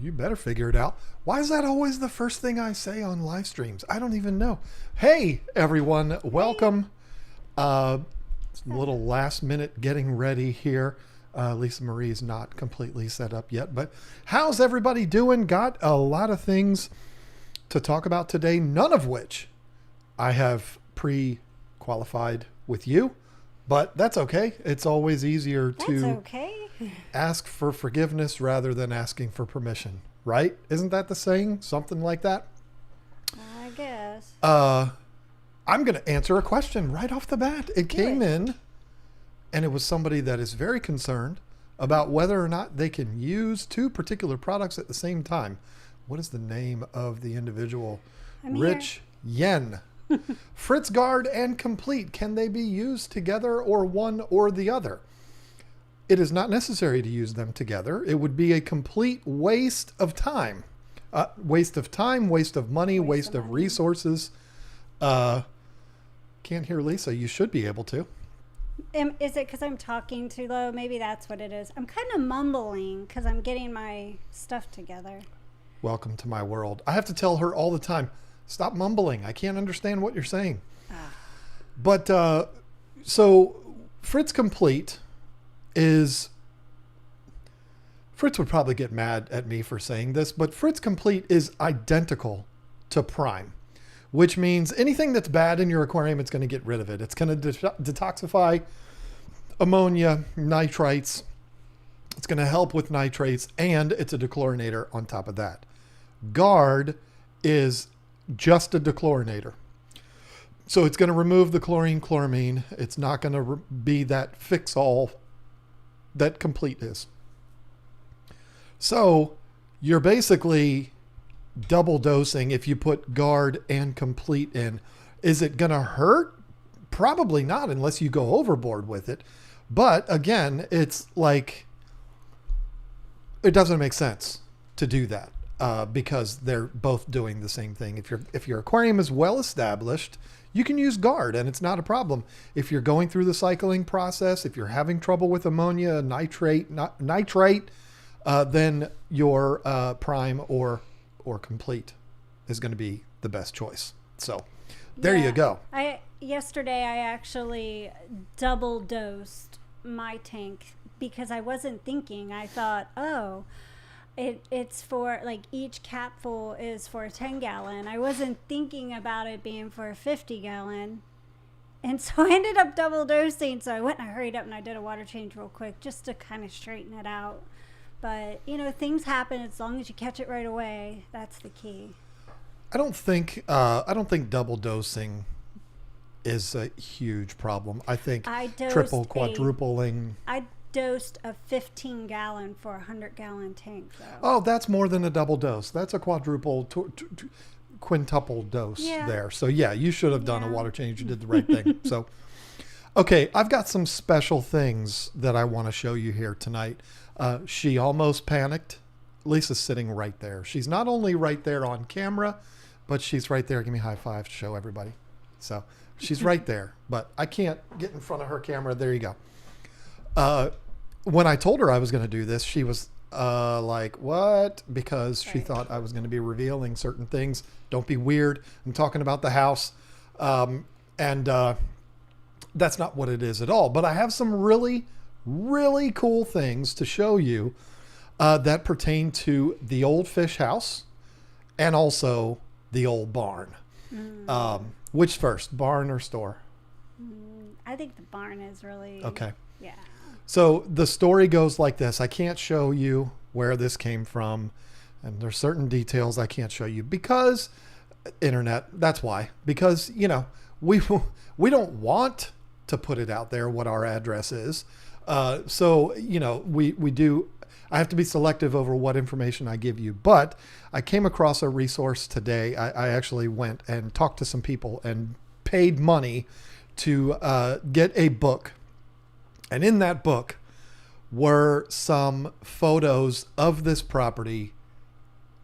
You better figure it out. Why is that always the first thing I say on live streams? I don't even know. Hey, everyone. Welcome. Little last minute getting ready here. Lisa Marie's not completely set up yet, but how's everybody doing? Got a lot of things to talk about today, none of which I have pre-qualified with you, but that's okay. It's always easier to ask for forgiveness rather than asking for permission, right? Isn't that the saying? Something like that? I guess. I'm going to answer a question right off the bat. It came in, and it was somebody that is very concerned about whether or not they can use two particular products at the same time. What is the name of the individual? Rich Yen. Fritz Guard and Complete. Can they be used together or one or the other? It is not necessary to use them together. It would be a complete waste of time. Waste of time, waste of money, waste of resources. Can't hear Lisa. You should be able to. Is it because I'm talking too low? Maybe that's what it is. I'm kind of mumbling because I'm getting my stuff together. Welcome to my world. I have to tell her all the time, stop mumbling. I can't understand what you're saying. But so Fritz Complete is... Fritz would probably get mad at me for saying this, but Fritz Complete is identical to Prime, which means anything that's bad in your aquarium, it's going to get rid of it. It's going to detoxify ammonia, nitrites. It's going to help with nitrates, and it's a dechlorinator on top of that. Guard is just a dechlorinator. So it's going to remove the chlorine, chloramine. It's not going to be that fix-all that Complete is. So you're basically double dosing if you put Guard and Complete in. Is it going to hurt? Probably not unless you go overboard with it. But again, it's like, it doesn't make sense to do that because they're both doing the same thing. If your aquarium is well established, you can use Guard and it's not a problem. If you're going through the cycling process, if you're having trouble with ammonia, nitrate, then your Prime or Complete is going to be the best choice. So there you go. Yesterday I actually double dosed my tank because I wasn't thinking. I thought, it's for like each capful is for a 10-gallon. I wasn't thinking about it being for a 50-gallon. And so I ended up double dosing. So I went and I hurried up and I did a water change real quick just to kind of straighten it out. But, things happen as long as you catch it right away. That's the key. I don't think double dosing is a huge problem. I think triple, quadrupling. I dosed a 15-gallon for a 100-gallon tank, though. Oh, that's more than a double dose. That's a quadruple, quintuple dose there. So, yeah, you should have done a water change. You did the right thing. So, okay, I've got some special things that I want to show you here tonight. She almost panicked. Lisa's sitting right there. She's not only right there on camera, but she's right there. Give me a high five to show everybody. So she's right there, but I can't get in front of her camera. There you go. When I told her I was going to do this, she was like, what? Because she thought I was going to be revealing certain things. Don't be weird. I'm talking about the house. And that's not what it is at all. But I have some really cool things to show you that pertain to the old fish house and also the old barn. Which first, barn or store? I think the barn is really... Okay. Yeah. So the story goes like this. I can't show you where this came from, and there's certain details I can't show you because internet, that's why. Because, we don't want to put it out there what our address is. So, we do, I have to be selective over what information I give you, but I came across a resource today. I actually went and talked to some people and paid money to get a book. And in that book were some photos of this property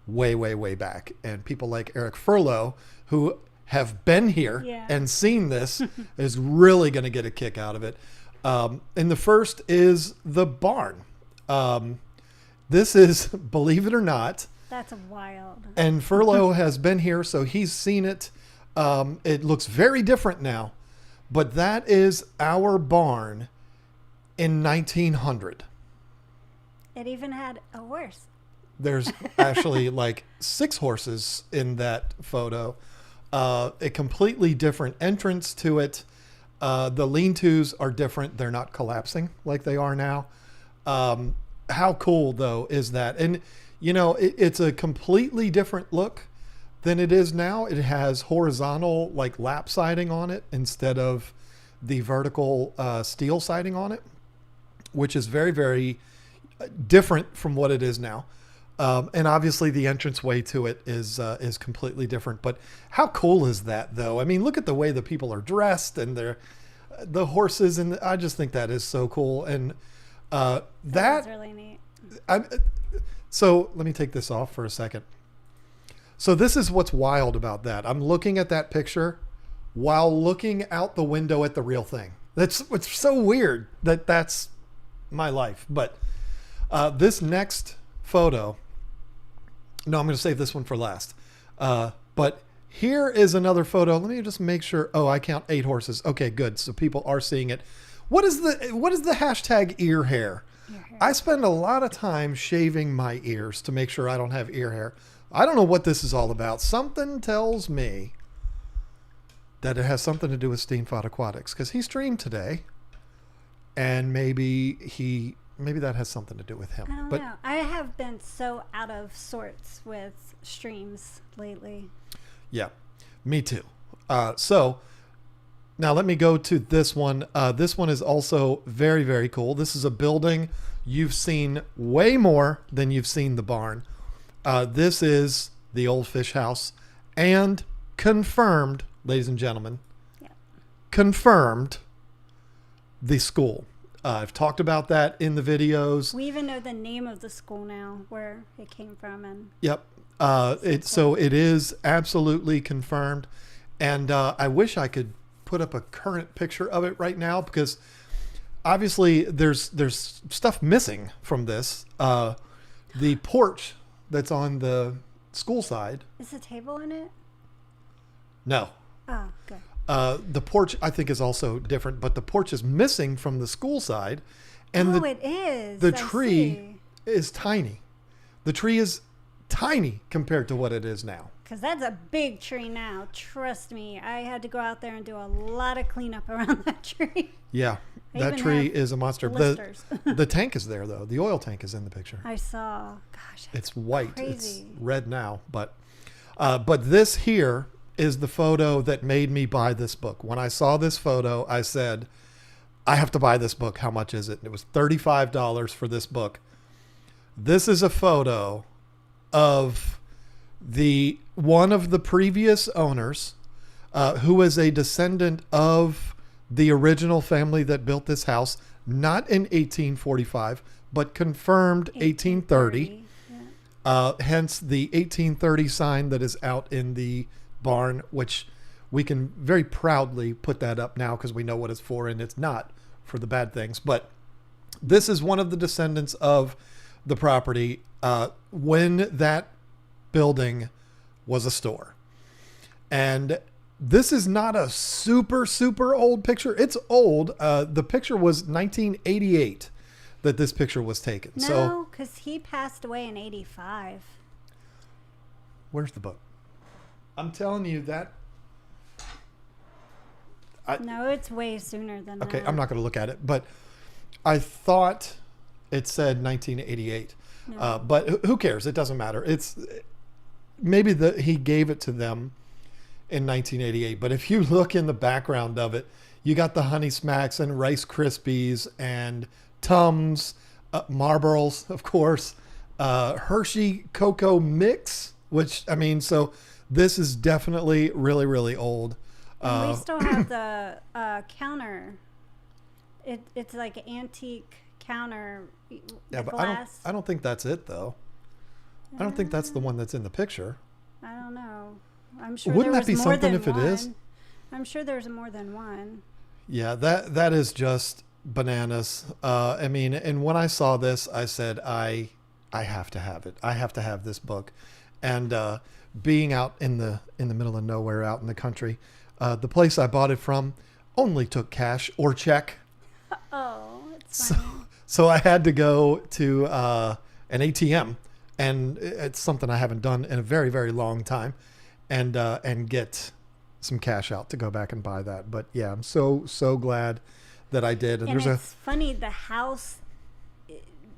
way back. And people like Eric Furlow, who have been here and seen this, is really going to get a kick out of it. And the first is the barn. This is, believe it or not. That's wild. And Furlow has been here, so he's seen it. It looks very different now. But that is our barn in 1900. It even had a horse. There's actually like 6 horses in that photo. A completely different entrance to it. The lean-tos are different. They're not collapsing like they are now. How cool, though, is that? And, you know, it's a completely different look than it is now. It has horizontal, like, lap siding on it instead of the vertical steel siding on it, which is very, very different from what it is now. And obviously the entranceway to it is completely different. But how cool is that, though? I mean, look at the way the people are dressed and the horses, and I just think that is so cool. And that's really neat. So let me take this off for a second. So this is what's wild about that. I'm looking at that picture while looking out the window at the real thing. It's so weird that that's my life. But this next photo, no, I'm going to save this one for last. But here is another photo. Let me just make sure. Oh, I count 8 horses. Okay, good. So people are seeing it. What is the hashtag ear hair? I spend a lot of time shaving my ears to make sure I don't have ear hair. I don't know what this is all about. Something tells me that it has something to do with Steamfod Aquatics, because he streamed today, and maybe that has something to do with him. I don't know. I have been so out of sorts with streams lately. Yeah, me too. So now let me go to this one. This one is also very, very cool. This is a building you've seen way more than you've seen the barn. This is the old fish house, and confirmed, ladies and gentlemen, confirmed the school. I've talked about that in the videos. We even know the name of the school now, where it came from. And yep. So it is absolutely confirmed. And I wish I could put up a current picture of it right now, because obviously there's stuff missing from this. The porch that's on the school side. Is the table in it? No. Oh, good. The porch, I think, is also different, but the porch is missing from the school side. And it is. The tree is tiny. The tree is tiny compared to what it is now. Because that's a big tree now. Trust me. I had to go out there and do a lot of cleanup around that tree. Yeah, that tree is a monster. The tank is there, though. The oil tank is in the picture. I saw. Gosh, it's white. Crazy. It's red now. But this here is the photo that made me buy this book. When I saw this photo, I said, I have to buy this book. How much is it? And it was $35 for this book. This is a photo of one of the previous owners, who is a descendant of the original family that built this house, not in 1845, but confirmed 1830. Yeah. Hence the 1830 sign that is out in the barn, which we can very proudly put that up now because we know what it's for, and it's not for the bad things. But this is one of the descendants of the property when that building was a store. And this is not a super, super old picture. It's old. The picture was 1988 that this picture was taken. No, because he passed away in 85. Where's the book? I'm telling you that. No, it's way sooner than that. Okay, I'm not going to look at it, but I thought it said 1988. No. But who cares? It doesn't matter. It's maybe he gave it to them in 1988. But if you look in the background of it, you got the Honey Smacks and Rice Krispies and Tums, Marlboros, of course, Hershey Cocoa Mix, which, I mean, so this is definitely really, really old. And we still have the counter. It's like an antique counter. Yeah, but I don't think that's it, though. I don't think that's the one that's in the picture. I don't know. I'm sure. Wouldn't that be something if it is? I'm sure there's more than one. Yeah, that is just bananas. I mean, and when I saw this, I said, I I have to have it. I have to have this book. And being out in the middle of nowhere, out in the country, the place I bought it from only took cash or check. Oh, it's funny. So I had to go to an ATM, and it's something I haven't done in a very, very long time, and get some cash out to go back and buy that. But yeah, I'm so glad that I did. And it's funny, the house,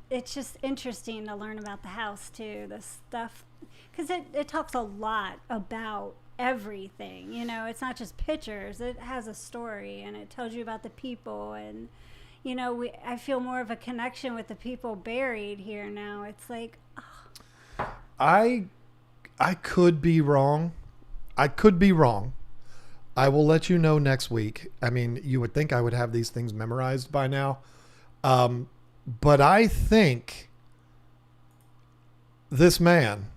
it's just interesting to learn about the house too, the stuff, because it talks a lot about everything. You know, it's not just pictures, it has a story, and it tells you about the people. And you know, I feel more of a connection with the people buried here now. It's like, oh. I could be wrong. I could be wrong. I will let you know next week. I mean, you would think I would have these things memorized by now. But I think this man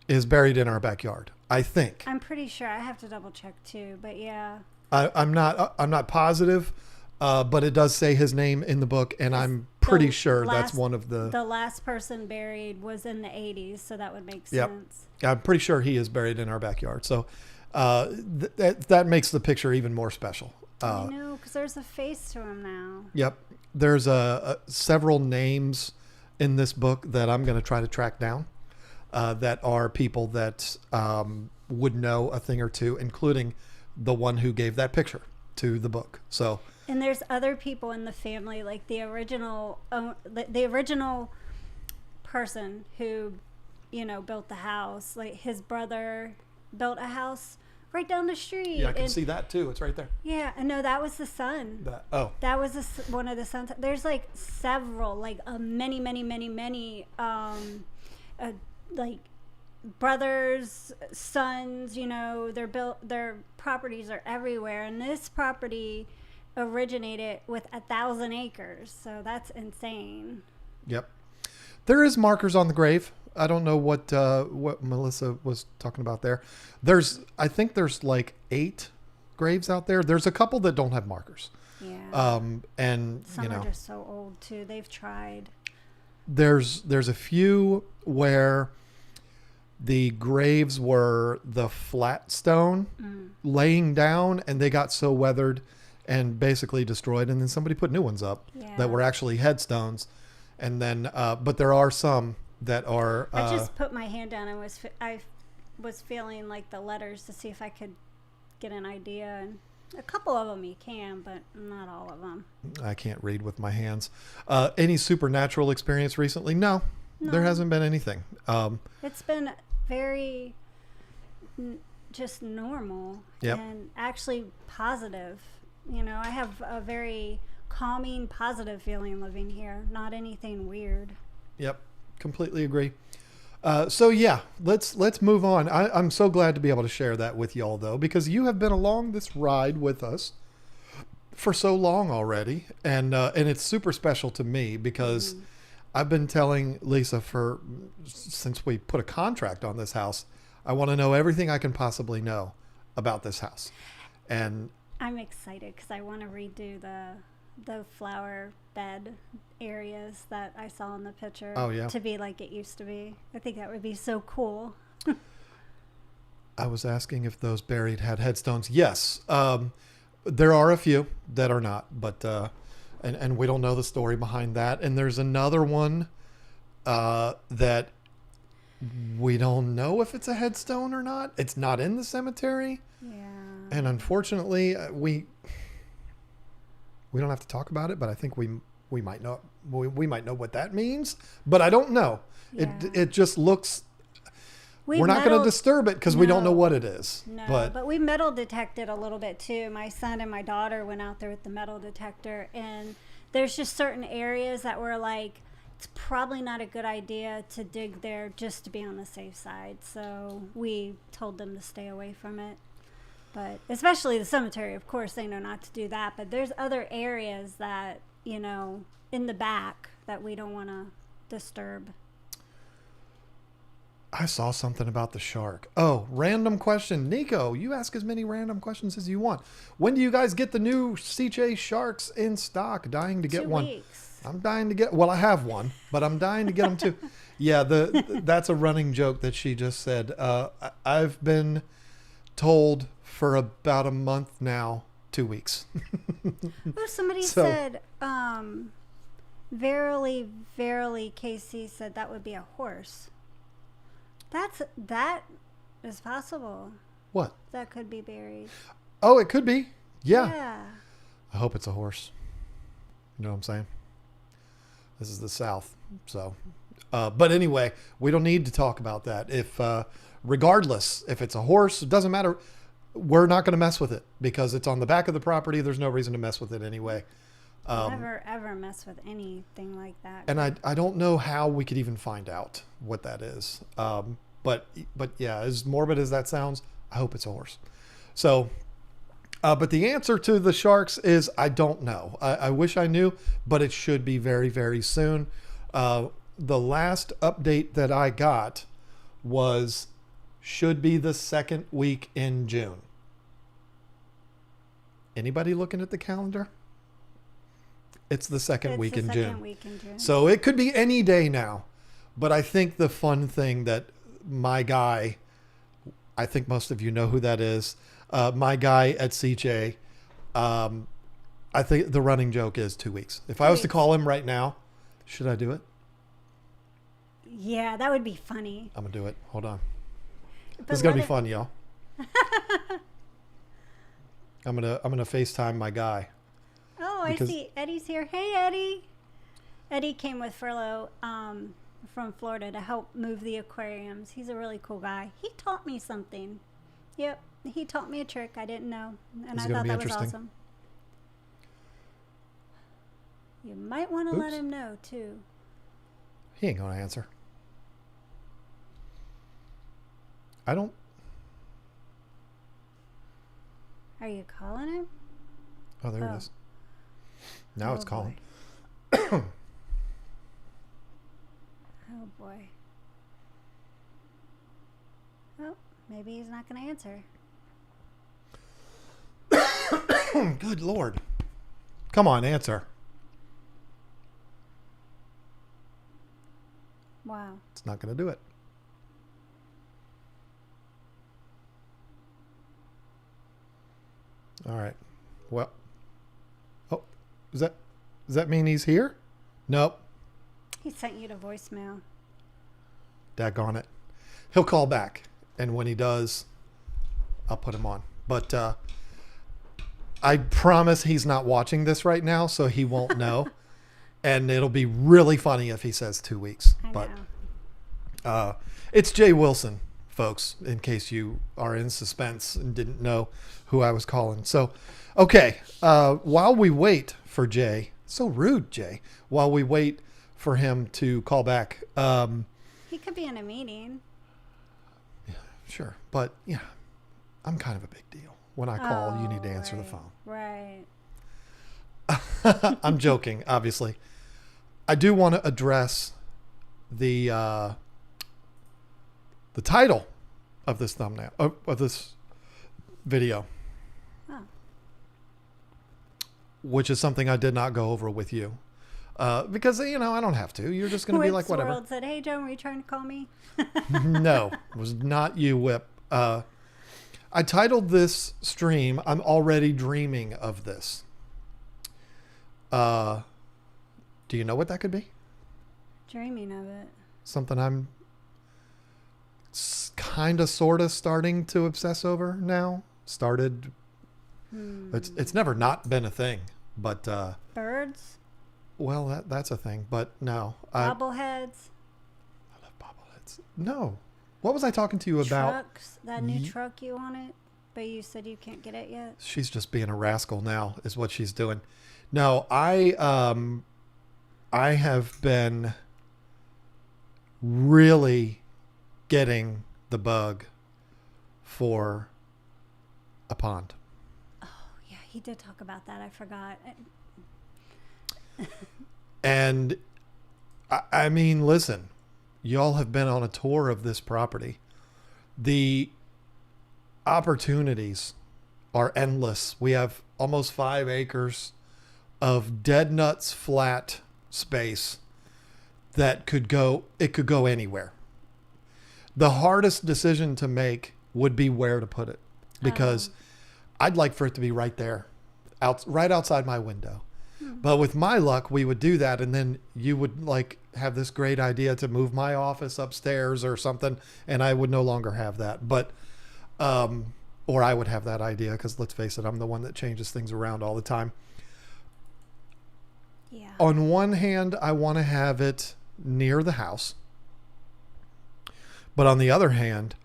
is buried in our backyard. I think. I'm pretty sure. I have to double check too, but yeah. I'm not positive, but it does say his name in the book, and I'm pretty sure that's one of the... The last person buried was in the 80s, so that would make sense. I'm pretty sure he is buried in our backyard. So that makes the picture even more special. I know, because there's a face to him now. Yep. There's several names in this book that I'm going to try to track down that are people that would know a thing or two, including the one who gave that picture to the book. So... And there's other people in the family, like the original person who, you know, built the house. Like his brother built a house right down the street. Yeah, I can see that too. It's right there. Yeah, no, that was the son. That was one of the sons. There's like several, like many, like brothers, sons. You know, their properties are everywhere, and this property originated with 1,000 acres, so that's insane. Yep. There is markers on the grave. I don't know what Melissa was talking about there. I think there's like 8 graves out there. There's a couple that don't have markers. Yeah. And some you know, are just so old too. They've tried. There's a few where the graves were the flat stone laying down, and they got so weathered and basically destroyed, and then somebody put new ones up that were actually headstones. And then but there are some that are I just put my hand down and I was feeling like the letters to see if I could get an idea, and a couple of them you can, but not all of them. I can't read with my hands. Any supernatural experience recently? No, there hasn't been anything. It's been very just normal and actually positive. You know, I have a very calming, positive feeling living here. Not anything weird. Yep, completely agree. So yeah, let's move on. I'm so glad to be able to share that with y'all, though, because you have been along this ride with us for so long already, and it's super special to me because I've been telling Lisa since we put a contract on this house, I want to know everything I can possibly know about this house, and I'm excited because I want to redo the flower bed areas that I saw in the picture to be like it used to be. I think that would be so cool. I was asking if those buried had headstones. Yes. There are a few that are not, but and we don't know the story behind that. And there's another one that we don't know if it's a headstone or not. It's not in the cemetery. Yeah. And unfortunately, we don't have to talk about it, but I think we might know what that means, but I don't know. Yeah. It just looks. We're not going to disturb it because we don't know what it is. No, but we metal detected a little bit too. My son and my daughter went out there with the metal detector, and there's just certain areas that were like, it's probably not a good idea to dig there just to be on the safe side. So we told them to stay away from it. But especially the cemetery, of course, they know not to do that. But there's other areas that, you know, in the back that we don't want to disturb. I saw something about the shark. Oh, random question. Nico, you ask as many random questions as you want. When do you guys get the new CJ sharks in stock? Dying to get 2 one. weeks. I'm dying to get, well, I have one, but I'm dying to get them too. Yeah, that's a running joke that she just said. I've been told for about a month now, 2 weeks. Oh, somebody said, verily, Casey said that would be a horse. That is possible. What? That could be buried. Oh, it could be. Yeah. Yeah. I hope it's a horse. You know what I'm saying? This is the South. So, but anyway, we don't need to talk about that. Regardless, if it's a horse, it doesn't matter. We're not going to mess with it because it's on the back of the property. There's no reason to mess with it anyway. Never ever mess with anything like that. And I don't know how we could even find out what that is. But yeah, as morbid as that sounds, I hope it's a horse. So, but the answer to the sharks is I don't know. I wish I knew, but it should be very, very soon. The last update that I got should be the second week in June. Anybody looking at the calendar? It's the second week in June. So it could be any day now. But I think the fun thing that my guy, I think most of you know who that is, my guy at CJ, I think the running joke is 2 weeks. If I was to call him right now, should I do it? Yeah, that would be funny. I'm going to do it. Hold on. This is going to be fun, y'all. I'm gonna FaceTime my guy. Oh, I see. Eddie's here. Hey, Eddie. Eddie came with Furlough from Florida to help move the aquariums. He's a really cool guy. He taught me something. Yep. He taught me a trick I didn't know. And I thought that was awesome. You might want to let him know, too. He ain't going to answer. I don't. Are you calling him? Oh, there it is. Now it's calling. Oh, boy. Oh, maybe he's not going to answer. Good Lord. Come on, answer. Wow. It's not going to do it. All right. Well. Oh, does that mean he's here? Nope. He sent you to voicemail. Daggone it. He'll call back. And when he does, I'll put him on. But I promise he's not watching this right now, so he won't know. And it'll be really funny if he says 2 weeks. I know. It's Jay Wilson, folks, in case you are in suspense and didn't know who I was calling. So, okay. While we wait for Jay, so rude, Jay, while we wait for him to call back. He could be in a meeting. Yeah, sure. But, yeah, I'm kind of a big deal. When I call, you need to answer the phone. Right. I'm joking, obviously. I do want to address the title of this thumbnail, of this video. Oh. Which is something I did not go over with you. Because, I don't have to. You're just going to be like, whatever. World said, hey, Joan, were you trying to call me? No, it was not you, Whip. I titled this stream, I'm Already Dreaming of This. Do you know what that could be? Dreaming of it. Something I'm kind of, sort of starting to obsess over now. Started. It's never not been a thing, but. Birds? Well, that's a thing, but no. Bobbleheads? I love bobbleheads. No. What was I talking to you about? Trucks? That new truck you wanted, but you said you can't get it yet? She's just being a rascal now, is what she's doing. No, I have been really getting the bug for a pond. Oh, yeah, he did talk about that. I forgot. And I mean, listen, y'all have been on a tour of this property. The opportunities are endless. We have almost 5 acres of dead nuts flat space that could go anywhere. The hardest decision to make would be where to put it, because I'd like for it to be right there, right outside my window. But with my luck, we would do that, and then you would like have this great idea to move my office upstairs or something, and I would no longer have that. But or I would have that idea, because let's face it, I'm the one that changes things around all the time. Yeah. On one hand, I want to have it near the house. But on the other hand,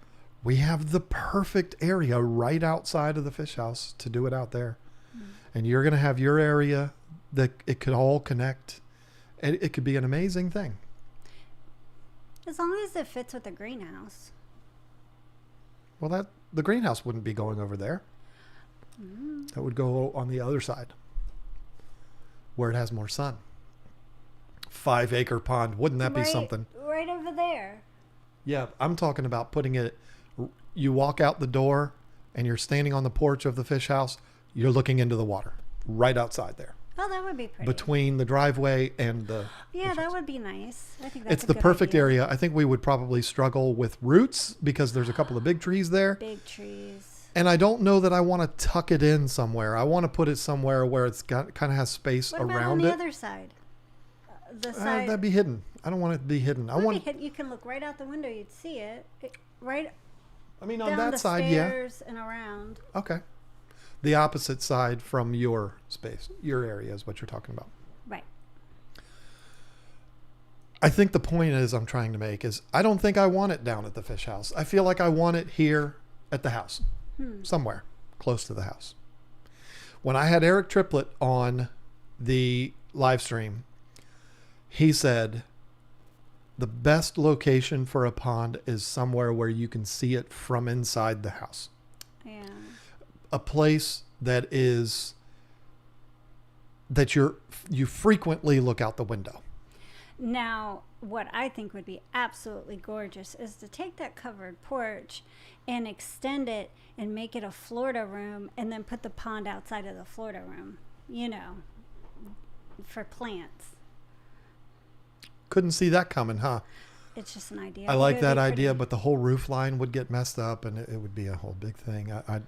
we have the perfect area right outside of the fish house to do it out there. And you're going to have your area that it could all connect. And it could be an amazing thing. As long as it fits with the greenhouse. Well, the greenhouse wouldn't be going over there. That would go on the other side, where it has more sun. 5-acre pond. Wouldn't that be something? Right over there. Yeah, I'm talking about putting it, you walk out the door and you're standing on the porch of the fish house. You're looking into the water right outside there. Oh, that would be pretty. Between the driveway and the Yeah, that would be nice. I think that's it's the perfect area. I think we would probably struggle with roots because there's a couple of big trees there. Big trees. And I don't know that I want to tuck it in somewhere. I want to put it somewhere where it's got kind of has space what about around on the it. Other side? The side That'd be hidden. I don't want it to be hidden. You can look right out the window. You'd see it. Right. I mean, down on that the side, stairs and around. Okay. The opposite side from your space, your area is what you're talking about. Right. I think the point I'm trying to make is I don't think I want it down at the fish house. I feel like I want it here at the house, somewhere close to the house. When I had Eric Triplett on the live stream, he said the best location for a pond is somewhere where you can see it from inside the house. Yeah. A place that you frequently look out the window. Now, what I think would be absolutely gorgeous is to take that covered porch and extend it and make it a Florida room, and then put the pond outside of the Florida room, for plants. Couldn't see that coming, huh? It's just an idea. I like that idea, but the whole roof line would get messed up, and it would be a whole big thing. I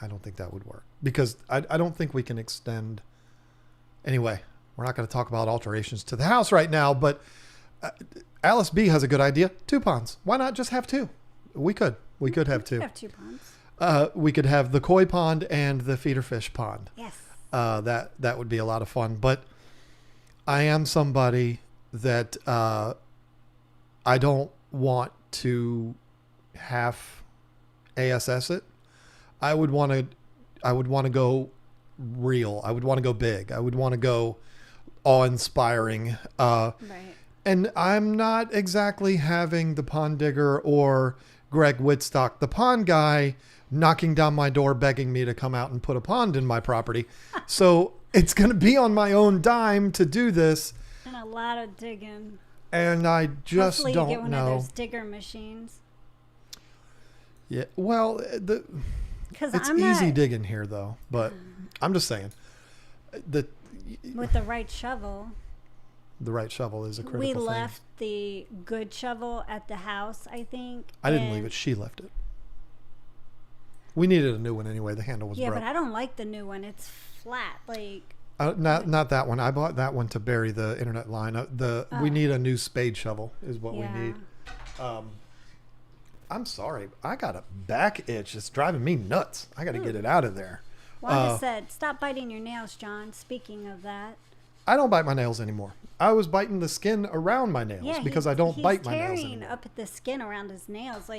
don't think that would work, because I don't think we can extend. Anyway, we're not going to talk about alterations to the house right now, but Alice B has a good idea. 2 ponds. Why not just have 2? We could have 2. We could have 2 ponds. We could have the koi pond and the feeder fish pond. Yes. That would be a lot of fun. But I am somebody that I don't want to half ASS it. I would want to go real. I would want to go big. I would want to go awe-inspiring. Right. And I'm not exactly having the pond digger or Greg Woodstock, the pond guy, knocking down my door begging me to come out and put a pond in my property. So it's going to be on my own dime to do this. And a lot of digging. And I just Hopefully don't you get one know. of those digger machines. Yeah, well, it's easy digging here, though. But I'm just saying with the right shovel. The right shovel is a critical thing. thing. We left the good shovel at the house, I think. I didn't leave it. She left it. We needed a new one anyway. The handle was broke. Yeah, but I don't like the new one. It's flat. Not that one. I bought that one to bury the internet line. We need a new spade shovel is what we need. I'm sorry. I got a back itch. It's driving me nuts. I got to get it out of there. Wanda said, stop biting your nails, John. Speaking of that. I don't bite my nails anymore. I was biting the skin around my nails because I don't bite my nails anymore. He's tearing up at the skin around his nails.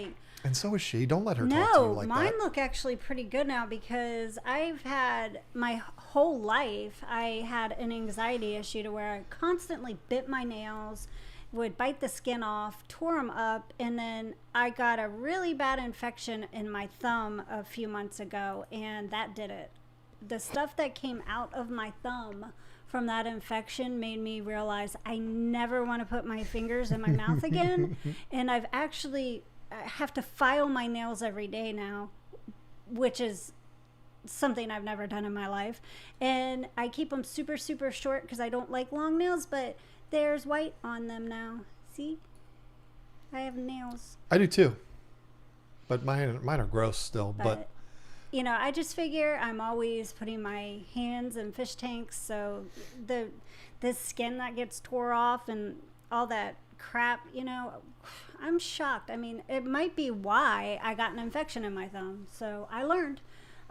And so is she. Don't let her talk to you like that. No, mine look actually pretty good now, because I've had my whole life, I had an anxiety issue to where I constantly bit my nails, would bite the skin off, tore them up, and then I got a really bad infection in my thumb a few months ago, and that did it. The stuff that came out of my thumb from that infection made me realize I never want to put my fingers in my mouth again. And I have to file my nails every day now, which is something I've never done in my life. And I keep them super, super short because I don't like long nails, but there's white on them now. See? I have nails. I do too. But mine are gross still. But you know, I just figure I'm always putting my hands in fish tanks, so the skin that gets tore off and all that crap, you know, I'm shocked. I mean, it might be why I got an infection in my thumb. So I learned.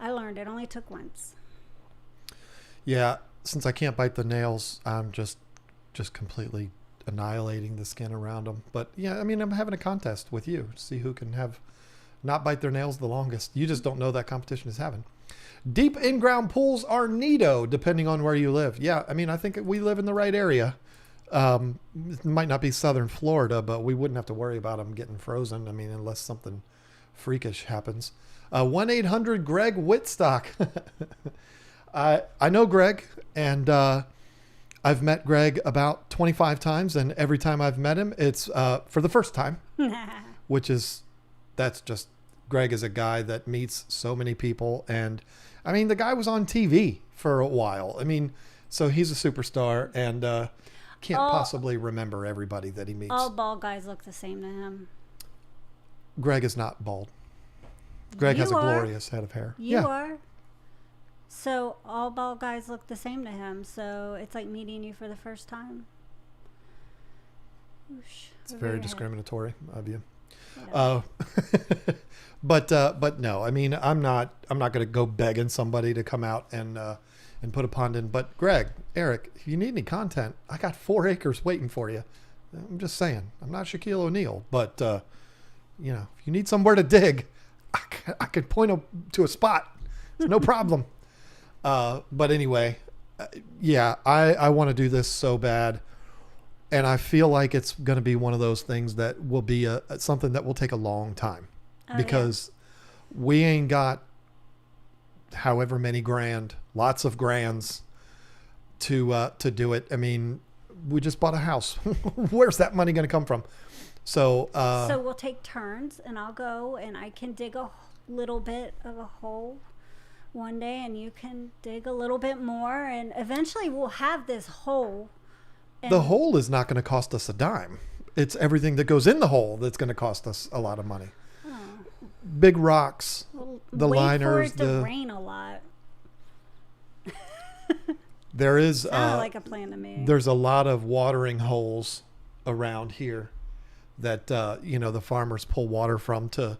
It only took once. Yeah, since I can't bite the nails, I'm just completely annihilating the skin around them. But yeah, I mean, I'm having a contest with you to see who can not bite their nails the longest. You just don't know that competition is happening. Deep in-ground pools are neato, depending on where you live. Yeah, I mean, I think we live in the right area. It might not be southern Florida, but we wouldn't have to worry about them getting frozen. I mean, unless something freakish happens. 1-800-GREG Whitstock. I know Greg, and I've met Greg about 25 times, and every time I've met him, it's for the first time, that's just, Greg is a guy that meets so many people. And I mean, the guy was on TV for a while. I mean, so he's a superstar, and can't possibly remember everybody that he meets. All bald guys look the same to him. Greg is not bald. Greg has a glorious head of hair. You are. So all bald guys look the same to him. So it's like meeting you for the first time. Oosh, it's very discriminatory of you. But no, I mean, I'm not going to go begging somebody to come out and put a pond in. But Greg, Eric, if you need any content, I got 4 acres waiting for you. I'm just saying, I'm not Shaquille O'Neal, but you know, if you need somewhere to dig, I could point to a spot. It's no problem. But anyway, yeah, I want to do this so bad. And I feel like it's going to be one of those things that will be something that will take a long time, because we ain't got however many grand, lots of grands to do it. I mean, we just bought a house. Where's that money going to come from? So we'll take turns, and I'll go and I can dig a little bit of a hole one day, and you can dig a little bit more, and eventually we'll have this hole. The hole is not going to cost us a dime. It's everything that goes in the hole that's going to cost us a lot of money. Oh. Big rocks, the liners. Wait for it to rain a lot. There is sounded like a plan to me. There's a lot of watering holes around here that you know, the farmers pull water from to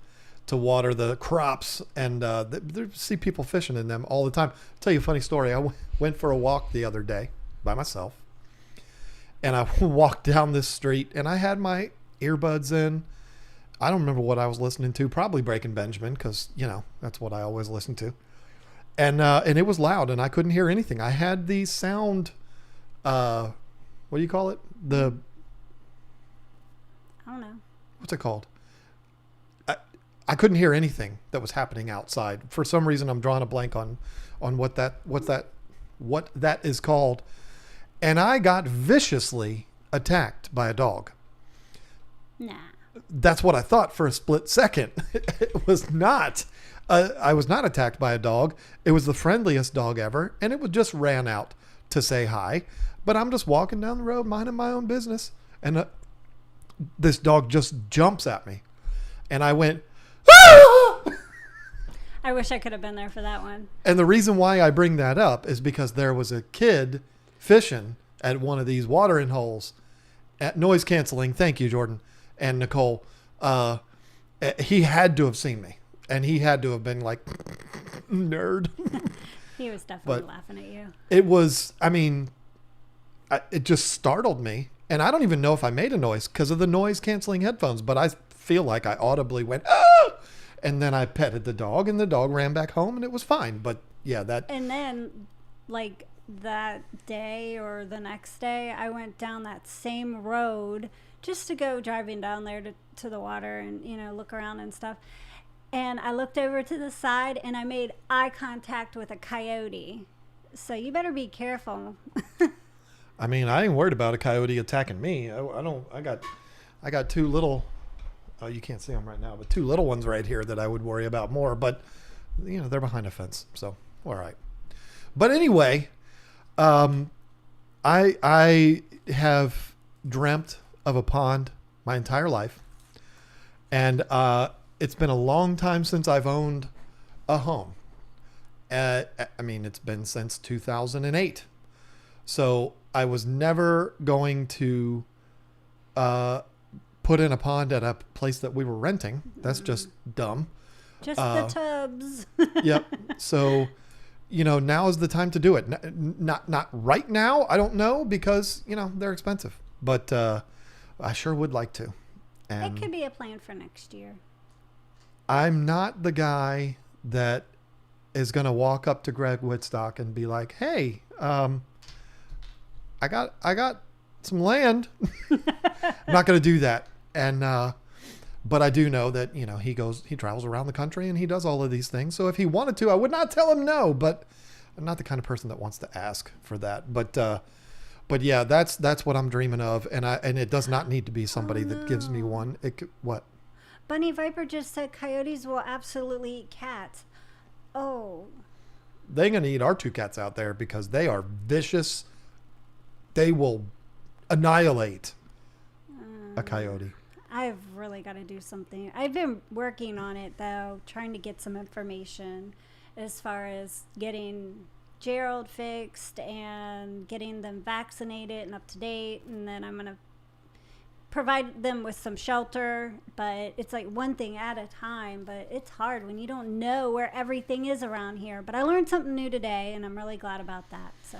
water the crops, and they see people fishing in them all the time. I'll tell you a funny story. I went for a walk the other day by myself, and I walked down this street, and I had my earbuds in. I don't remember what I was listening to, probably Breaking Benjamin, because, you know, that's what I always listen to. And it was loud, and I couldn't hear anything. I had the sound, what do you call it? I don't know. What's it called? I couldn't hear anything that was happening outside. For some reason, I'm drawing a blank on what that is called. And I got viciously attacked by a dog. Nah. That's what I thought for a split second. It was not. I was not attacked by a dog. It was the friendliest dog ever. And it just ran out to say hi. But I'm just walking down the road, minding my own business. And this dog just jumps at me. And I went, ah! I wish I could have been there for that one. And the reason why I bring that up is because there was a kid fishing at one of these watering holes at noise canceling. Thank you, Jordan and Nicole. He had to have seen me, and he had to have been like, nerd. He was definitely laughing at you. It was, I mean, it just startled me, and I don't even know if I made a noise because of the noise canceling headphones, but I feel like I audibly went, ah! And then I petted the dog, and the dog ran back home, and it was fine. But yeah, that. And then, like, that day or the next day, I went down that same road just to go driving down there to the water and, you know, look around and stuff. And I looked over to the side, and I made eye contact with a coyote. So you better be careful. I mean, I ain't worried about a coyote attacking me. I got 2 little. Oh, you can't see them right now, but 2 little ones right here that I would worry about more. But they're behind a fence. So, all right. But anyway, I have dreamt of a pond my entire life. And it's been a long time since I've owned a home. It's been since 2008. So I was never going to put in a pond at a place that we were renting. That's just dumb. Just the tubs. Yep. So, now is the time to do it. Not right now. I don't know because, they're expensive. But I sure would like to. And it could be a plan for next year. I'm not the guy that is going to walk up to Greg Woodstock and be like, "Hey, I got some land." I'm not going to do that. And but I do know that he travels around the country and he does all of these things. So if he wanted to, I would not tell him no. But I'm not the kind of person that wants to ask for that. But yeah, that's what I'm dreaming of, and it does not need to be somebody that gives me one. What? Bunny Viper just said coyotes will absolutely eat cats. Oh. They're going to eat our 2 cats out there because they are vicious. They will annihilate a coyote. I've really got to do something. I've been working on it, though, trying to get some information as far as getting Gerald fixed and getting them vaccinated and up to date. And then I'm going to provide them with some shelter, but it's like one thing at a time. But it's hard when you don't know where everything is around here. But I learned something new today, and I'm really glad about that. So.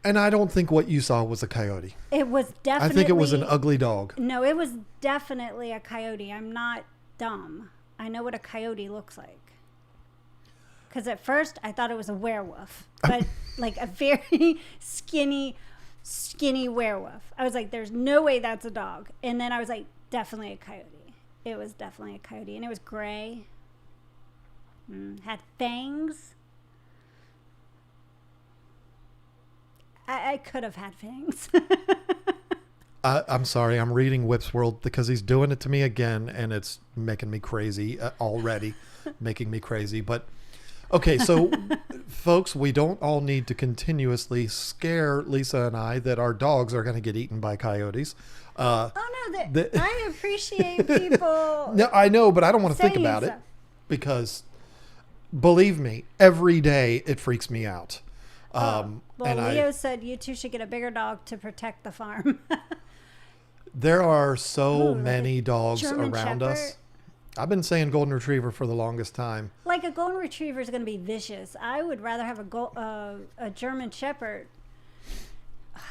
And I don't think what you saw was a coyote. It was definitely. I think it was an ugly dog. No, it was definitely a coyote. I'm not dumb. I know what a coyote looks like. Because at first I thought it was a werewolf, but like a very skinny werewolf. I was like, there's no way that's a dog. And then I was like, definitely a coyote. It was definitely a coyote. And it was gray. Had fangs. I could have had fangs. I'm sorry. I'm reading Whip's World because he's doing it to me again, and it's making me crazy already. Making me crazy. But, okay, so, folks, we don't all need to continuously scare Lisa and I that our dogs are going to get eaten by coyotes. I appreciate people. No, I know, but I don't want to think about it because, believe me, every day it freaks me out. Leo said you two should get a bigger dog to protect the farm. There are so many dogs German around Shepherd. us. I've been saying golden retriever for the longest time. Like a golden retriever is going to be vicious. I would rather have a German Shepherd.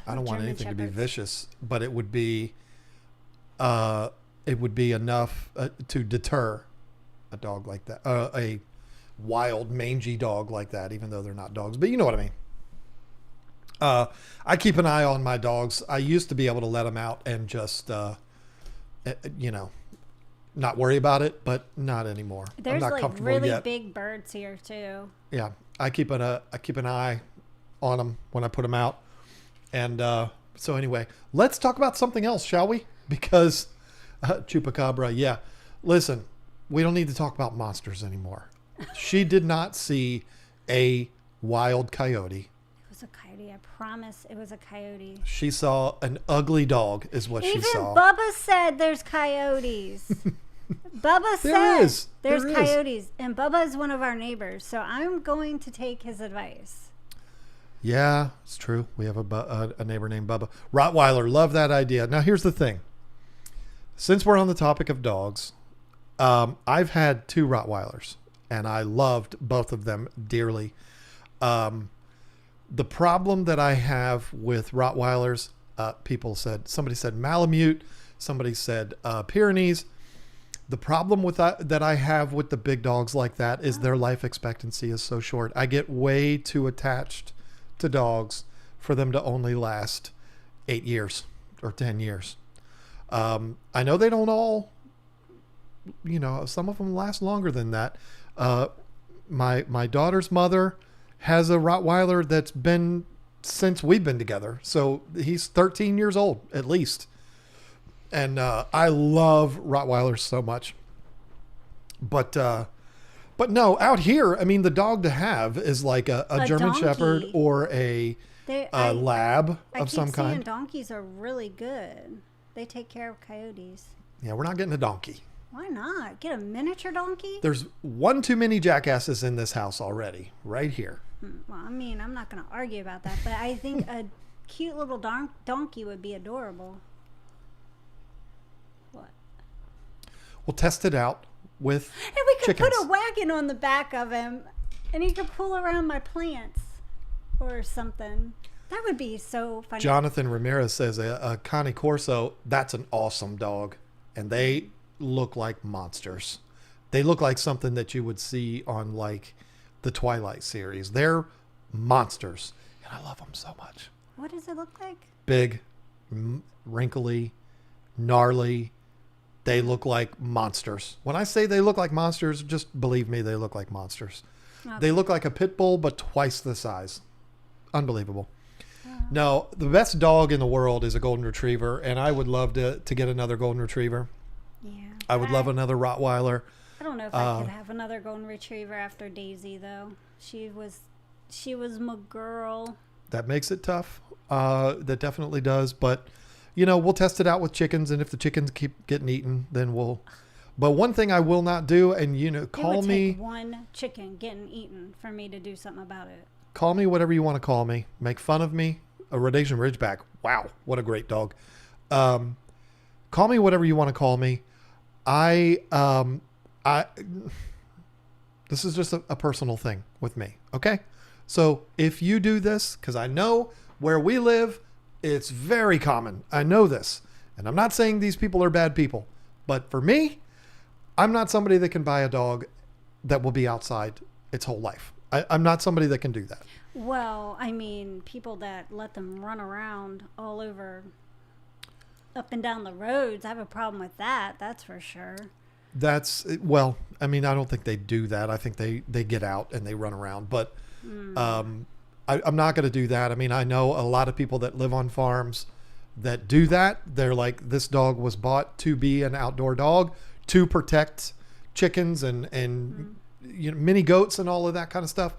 I don't want anything to be vicious, but it would be enough to deter a dog like that, a wild mangy dog like that, even though they're not dogs. But you know what I mean. I keep an eye on my dogs. I used to be able to let them out and just, not worry about it, but not anymore. There's I'm not like comfortable really yet. big birds here too. Yeah, I keep an eye on them when I put them out. And so anyway, let's talk about something else, shall we? Because Chupacabra, yeah. Listen, we don't need to talk about monsters anymore. She did not see a wild coyote. It was a coyote. I promise it was a coyote. She saw an ugly dog is what she saw. Even Bubba said there's coyotes. Bubba said there's coyotes. And Bubba is one of our neighbors. So I'm going to take his advice. Yeah, it's true. We have a neighbor named Bubba. Rottweiler, love that idea. Now, here's the thing. Since we're on the topic of dogs, I've had 2 Rottweilers, and I loved both of them dearly. The problem that I have with Rottweilers, somebody said Malamute, somebody said Pyrenees. The problem with that I have with the big dogs like that is their life expectancy is so short. I get way too attached to dogs for them to only last 8 years or 10 years. I know they don't all, some of them last longer than that. My daughter's mother has a Rottweiler that's been since we've been together. So he's 13 years old at least. And I love Rottweilers so much. But But no, out here, I mean, the dog to have is like a German donkey. Shepherd or a lab of some kind. I keep saying donkeys are really good. They take care of coyotes. Yeah, we're not getting a donkey. Why not? Get a miniature donkey? There's one too many jackasses in this house already, right here. Well, I mean, I'm not going to argue about that, but I think a cute little donkey would be adorable. What? We'll test it out with And we could chickens. put a wagon on the back of him, and he could pull around my plants or something. That would be so funny. Jonathan Ramirez says a Cane Corso, that's an awesome dog. And they look like monsters. They look like something that you would see on like the Twilight series. They're monsters. And I love them so much. What does it look like? Big, wrinkly, gnarly. They look like monsters. When I say they look like monsters, just believe me, they look like monsters. Okay. They look like a pit bull, but twice the size. Unbelievable. No, the best dog in the world is a golden retriever, and I would love to get another golden retriever. Yeah. I would love another Rottweiler. I don't know if I could have another golden retriever after Daisy, though. She was my girl. That makes it tough. That definitely does. But, you know, we'll test it out with chickens, and if the chickens keep getting eaten, then we'll... But one thing I will not do, and, you know, call it would me... take one chicken getting eaten for me to do something about it. Call me whatever you want to call me. Make fun of me. A Rhodesian Ridgeback. Wow, what a great dog. Call me whatever you want to call me. This is just a personal thing with me. Okay. So if you do this, because I know where we live, it's very common. I know this, and I'm not saying these people are bad people, but for me, I'm not somebody that can buy a dog that will be outside its whole life. I'm not somebody that can do that. Well, I mean, people that let them run around all over, up and down the roads, I have a problem with that. That's for sure. Well, I mean, I don't think they do that. I think they get out and they run around, but I'm not going to do that. I mean, I know a lot of people that live on farms that do that. They're like, this dog was bought to be an outdoor dog to protect chickens and you know, mini goats and all of that kind of stuff.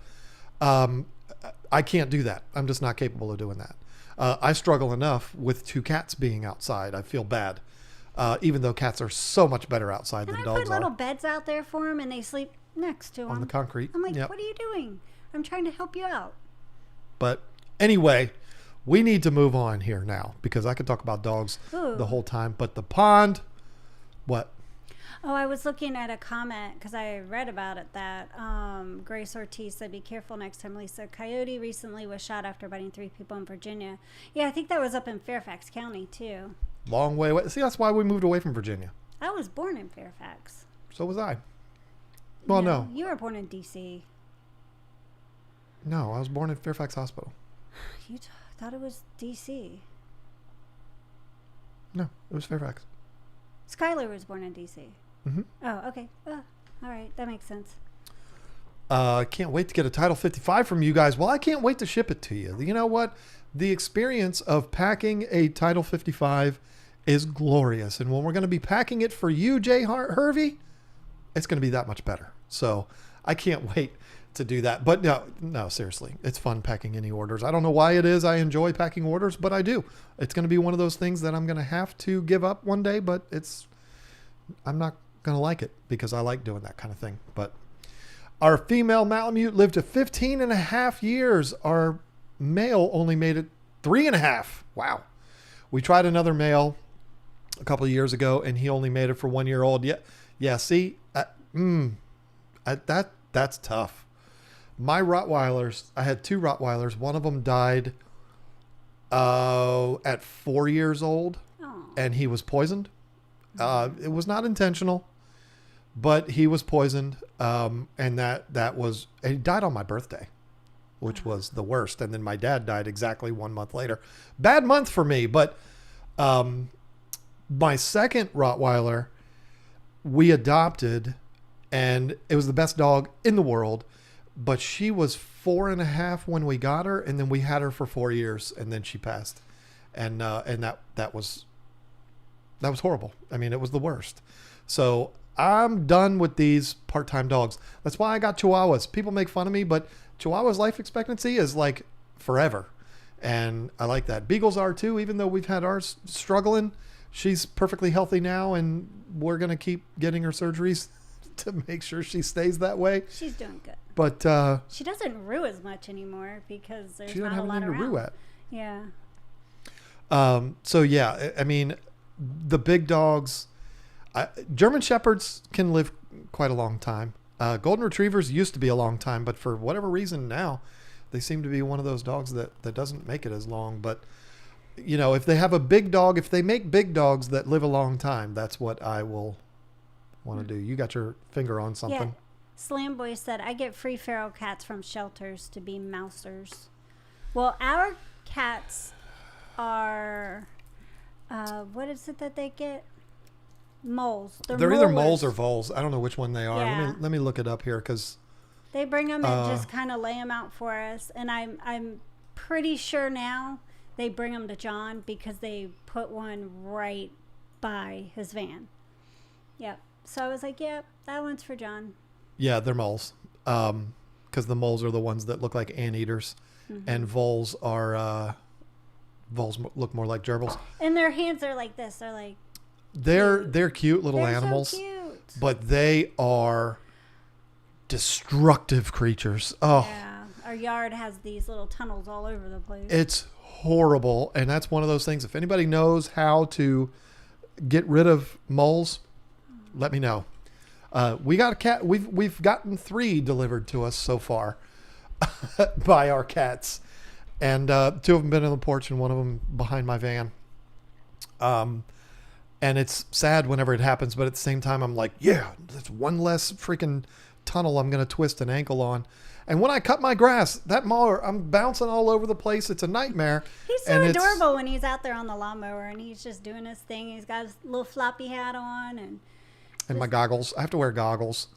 I can't do that. I'm just not capable of doing that. I struggle enough with 2 cats being outside. I feel bad. Even though cats are so much better outside than dogs are. And I put little beds out there for them, and they sleep next to them. On the concrete. I'm like, What are you doing? I'm trying to help you out. But anyway, we need to move on here now, because I could talk about dogs the whole time. But the pond, what? Oh, I was looking at a comment because I read about it that Grace Ortiz said, "Be careful next time, Lisa. Coyote recently was shot after biting 3 people in Virginia." Yeah, I think that was up in Fairfax County too. Long way away. See, that's why we moved away from Virginia. I was born in Fairfax. So was I. Well, no. You were born in D.C. No, I was born in Fairfax Hospital. You thought it was D.C. No, it was Fairfax. Skylar was born in D.C. Mm-hmm. Oh, okay. All right. That makes sense. I can't wait to get a Title 55 from you guys. Well, I can't wait to ship it to you. You know what? The experience of packing a Title 55 is glorious. And when we're going to be packing it for you, Jay Hervey, it's going to be that much better. So I can't wait to do that. But no, seriously, it's fun packing any orders. I don't know why it is I enjoy packing orders, but I do. It's going to be one of those things that I'm going to have to give up one day, but I'm not going to like it because I like doing that kind of thing. But our female Malamute lived to 15 and a half years. Our male only made it 3.5. Wow. We tried another male a couple of years ago, and he only made it for 1 year old. Yeah. See, that's tough. My Rottweilers, I had 2 Rottweilers. One of them died at 4 years old, and he was poisoned. It was not intentional, but he was poisoned. And he died on my birthday, which was the worst. And then my dad died exactly 1 month later. Bad month for me. But my second Rottweiler, we adopted, and it was the best dog in the world. But she was 4.5 when we got her, and then we had her for 4 years, and then she passed. And that was horrible. I mean, it was the worst. So I'm done with these part-time dogs. That's why I got Chihuahuas. People make fun of me, but Chihuahua's life expectancy is like forever. And I like that. Beagles are too, even though we've had ours struggling. She's perfectly healthy now, and we're going to keep getting her surgeries to make sure she stays that way. She's doing good. But she doesn't rue as much anymore because there's she doesn't not have a lot anything to around. rue at. Yeah. So yeah, I mean, the big dogs, German Shepherds can live quite a long time. Golden Retrievers used to be a long time, but for whatever reason now, they seem to be one of those dogs that doesn't make it as long. But, you know, if they have a big dog, if they make big dogs that live a long time, that's what I will want to do. You got your finger on something. Yeah. Slam Boy said, I get free feral cats from shelters to be mousers. Well, our cats are, what is it that they get? Moles. They're either moles or voles. I don't know which one they are. Yeah. Let me look it up here because they bring them and just kind of lay them out for us. And I'm pretty sure now they bring them to John because they put one right by his van. Yep. So I was like, yep, that one's for John. yeah, they're moles. Because the moles are the ones that look like anteaters, and voles are voles look more like gerbils. And their hands are like this. They're like They're cute little they're animals, so cute. but they are destructive creatures. Oh, Yeah, our yard has these little tunnels all over the place. it's horrible. And that's one of those things. If anybody knows how to get rid of moles, let me know. We got a cat. We've gotten 3 delivered to us so far by our cats, and 2 of them been on the porch and one of them behind my van. And it's sad whenever it happens, but at the same time, I'm like, yeah, that's one less freaking tunnel I'm going to twist an ankle on. And when I cut my grass, that mower, I'm bouncing all over the place. It's a nightmare. He's so adorable when he's out there on the lawnmower and he's just doing his thing. He's got his little floppy hat on and my goggles. I have to wear goggles.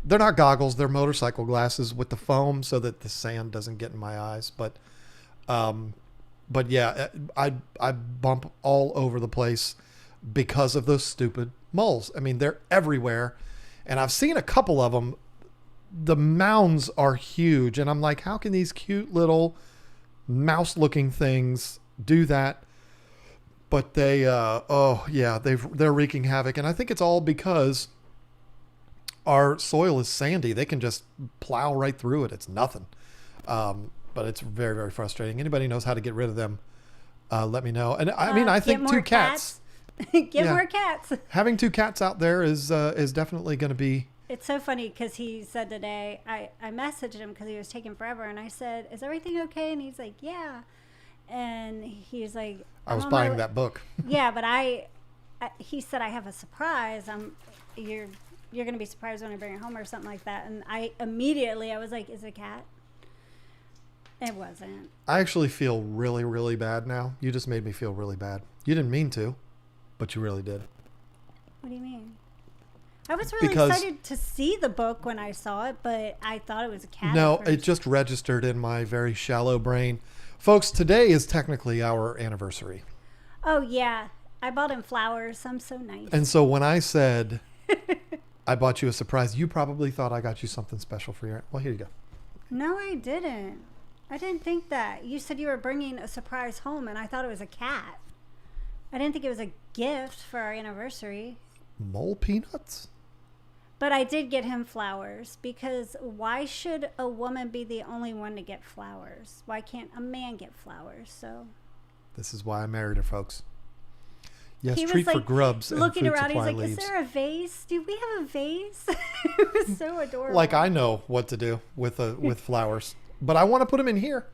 They're not goggles. They're motorcycle glasses with the foam so that the sand doesn't get in my eyes. But yeah, I bump all over the place because of those stupid moles. I mean, they're everywhere. And I've seen a couple of them. The mounds are huge. And I'm like, how can these cute little mouse looking things do that? But they, they're wreaking havoc. And I think it's all because our soil is sandy. They can just plow right through it. It's nothing. But it's very, very frustrating. Anybody knows how to get rid of them, let me know. And I mean, I think 2 cats. Get more cats. Having 2 cats out there is definitely going to be. It's so funny because he said today, I messaged him because he was taking forever. And I said, is everything okay? And he's like, yeah. And he's like, I was buying that book. Yeah, but he said, I have a surprise. You're going to be surprised when I bring it home or something like that. And I was like, is it a cat? It wasn't. I actually feel really, really bad now. You just made me feel really bad. You didn't mean to, but you really did. What do you mean? I was really excited to see the book when I saw it, but I thought it was a cat. No, it just registered in my very shallow brain. Folks, today is technically our anniversary. Oh, yeah. I bought him flowers. I'm so nice. And so when I said I bought you a surprise, you probably thought I got you something special for your... Well, here you go. No, I didn't. I didn't think that. You said you were bringing a surprise home, and I thought it was a cat. I didn't think it was a gift for our anniversary. Mole peanuts? But I did get him flowers because why should a woman be the only one to get flowers? Why can't a man get flowers? So this is why I married her, folks. Yes, he treat was for grubs and looking food around. He's supply like, leaves. "Is there a vase? Do we have a vase?" It was so adorable. Like I know what to do with flowers, but I want to put them in here.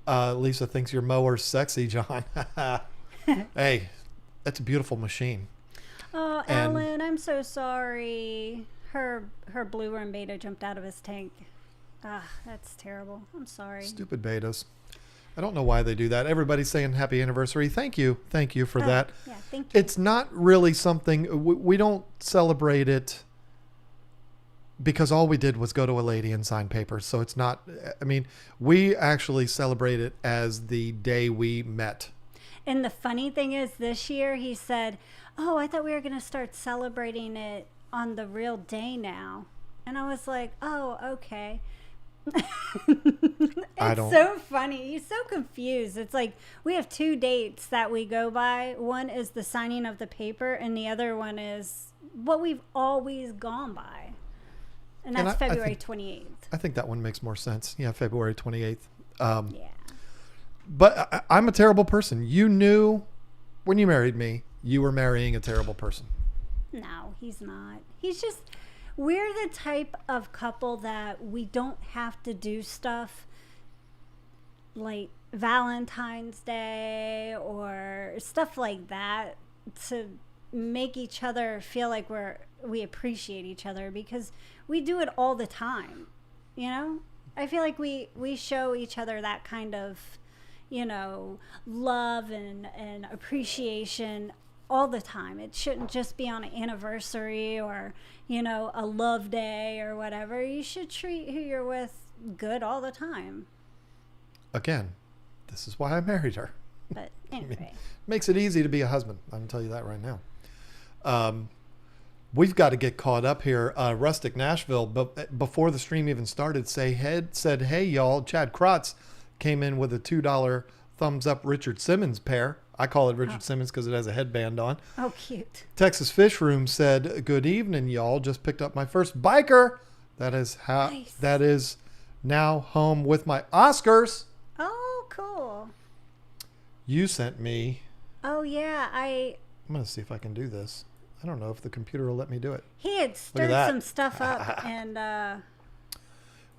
Lisa thinks your mower's sexy, John. Hey, that's a beautiful machine. Oh, Ellen, I'm so sorry. Her blue worm beta jumped out of his tank. Ah, that's terrible. I'm sorry. Stupid betas. I don't know why they do that. Everybody's saying happy anniversary. Thank you for that. Yeah, thank you. It's not really something we don't celebrate it because all we did was go to a lady and sign papers. So it's not. I mean, we actually celebrate it as the day we met. And the funny thing is, this year he said, "Oh, I thought we were going to start celebrating it on the real day now. And I was like, oh, okay. It's so funny. He's so confused. It's like we have 2 dates that we go by. One is the signing of the paper, and the other one is what we've always gone by. And that's February 28th. I think that one makes more sense. Yeah, February 28th. Yeah. But I'm a terrible person. You knew when you married me, you were marrying a terrible person. No, he's not. He's just, we're the type of couple that we don't have to do stuff like Valentine's Day or stuff like that to make each other feel like we appreciate each other, because we do it all the time. You know, I feel like we show each other that kind of, you know, love and appreciation all the time. It shouldn't just be on an anniversary or, you know, a love day or whatever. You should treat who you're with good all the time. Again, this is why I married her. But anyway. Makes it easy to be a husband. I can tell you that right now. We've got to get caught up here. Rustic Nashville, but before the stream even started, said, hey, y'all, Chad Krotz came in with a $2 thumbs up Richard Simmons pair. I call it Richard Simmons because it has a headband on. Oh, cute. Texas Fish Room said, good evening, y'all. Just picked up my first biker. That is Nice. That is now home with my Oscars. Oh, cool. You sent me. Oh, yeah. I'm going to see if I can do this. I don't know if the computer will let me do it. He had stirred some stuff up and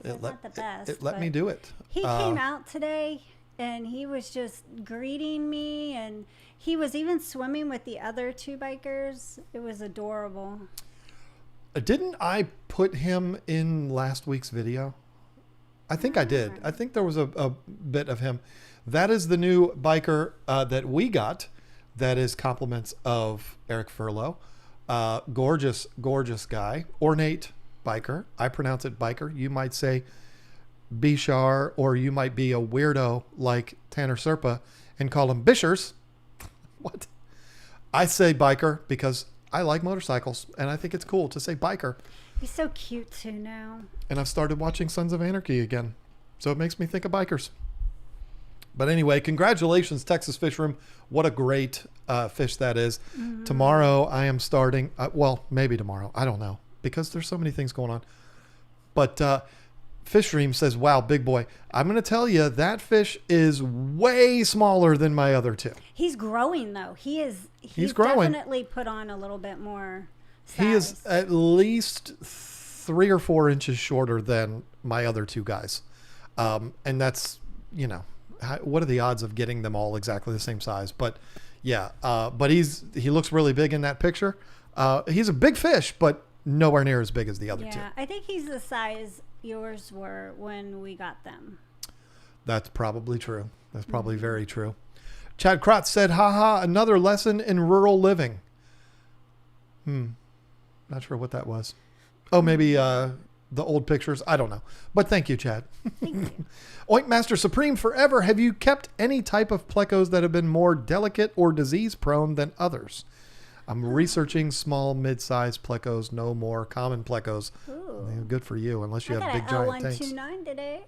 it's not the best. It let me do it. He came out today and he was just greeting me, and he was even swimming with the other 2 bikers. It was adorable. Didn't I put him in last week's video? I think I did. I think there was a bit of him. That is the new biker that we got. That is compliments of Eric Furlow. Gorgeous, gorgeous guy. Ornate biker. I pronounce it biker. You might say Bishar, or you might be a weirdo like Tanner Serpa and call him Bishers. What? I say biker because I like motorcycles and I think it's cool to say biker. He's so cute too now. And I've started watching Sons of Anarchy again. So it makes me think of bikers. But anyway, congratulations, Texas Fish Room. What a great fish that is. Mm-hmm. Tomorrow I am starting, well, maybe tomorrow. I don't know, because there's so many things going on. But Fish Dream says, wow, big boy. I'm going to tell you, that fish is way smaller than my other 2. He's growing, though. He's growing. Definitely put on a little bit more size. He is at least 3 or 4 inches shorter than my other 2 guys. And that's, you know, what are the odds of getting them all exactly the same size? But yeah, but he looks really big in that picture. He's a big fish, but nowhere near as big as the other 2. Yeah, I think he's the size yours were when we got them. That's probably true. That's probably very true. Chad Krotz said, haha, another lesson in rural living. Not sure what that was. Oh, maybe the old pictures. I don't know. But thank you, Chad. Thank you. Oinkmaster Supreme forever. Have you kept any type of plecos that have been more delicate or disease prone than others? I'm researching small, mid-sized plecos, no more common plecos. Good for you, unless you have big giant tanks. I got an L129 today.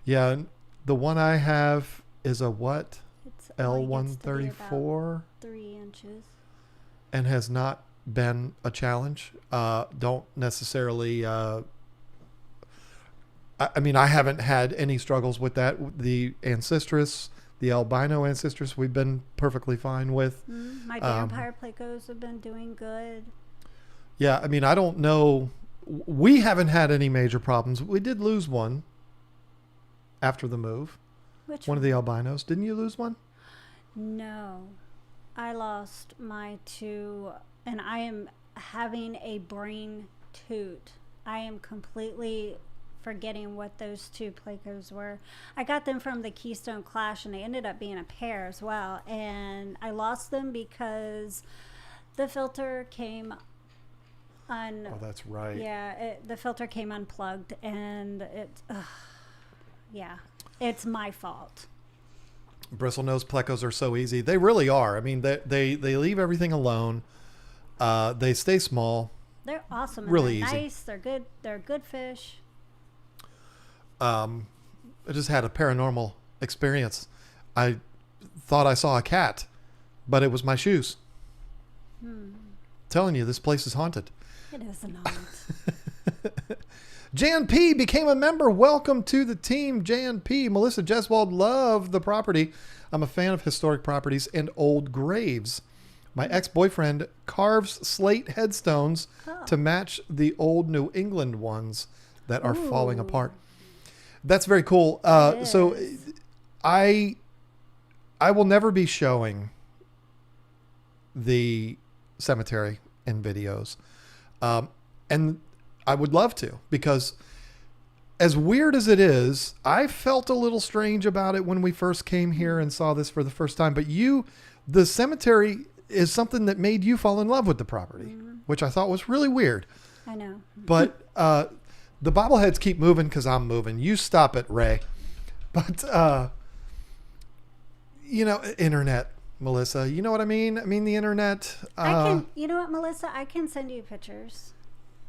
Yeah, the one I have is a what? It's L134. 3 inches. And has not been a challenge. Don't necessarily... I mean, I haven't had any struggles with that. The Ancestris, the albino Ancestris, we've been perfectly fine with. My vampire plecos have been doing good. Yeah, I mean, I don't know. We haven't had any major problems. We did lose one after the move. Which one? Of the albinos. Didn't you lose one? No. I lost my 2, and I am having a brain toot. I am completely forgetting what those 2 plecos were. I got them from the Keystone Clash, and they ended up being a pair as well. And I lost them because the filter came on. Oh, that's right. Yeah, the filter came unplugged, and it's my fault. Bristlenose plecos are so easy. They really are. I mean, they leave everything alone. They stay small. They're awesome. And Really they're easy. nice. They're good. They're good fish. I just had a paranormal experience. I thought I saw a cat, but it was my shoes. Telling you, this place is haunted. It is not. Jan P became a member. Welcome to the team, Jan P. Melissa Jeswald, love the property. I'm a fan of historic properties and old graves. My ex-boyfriend carves slate headstones to match the old New England ones that are falling apart. That's very cool. So I will never be showing the cemetery in videos. And I would love to, because as weird as it is, I felt a little strange about it when we first came here and saw this for the first time. But the cemetery is something that made you fall in love with the property, which I thought was really weird. I know. But the bobbleheads keep moving because I'm moving. You stop it, Ray. But, internet, Melissa, you know what I mean? I mean, the internet. You know what, Melissa? I can send you pictures.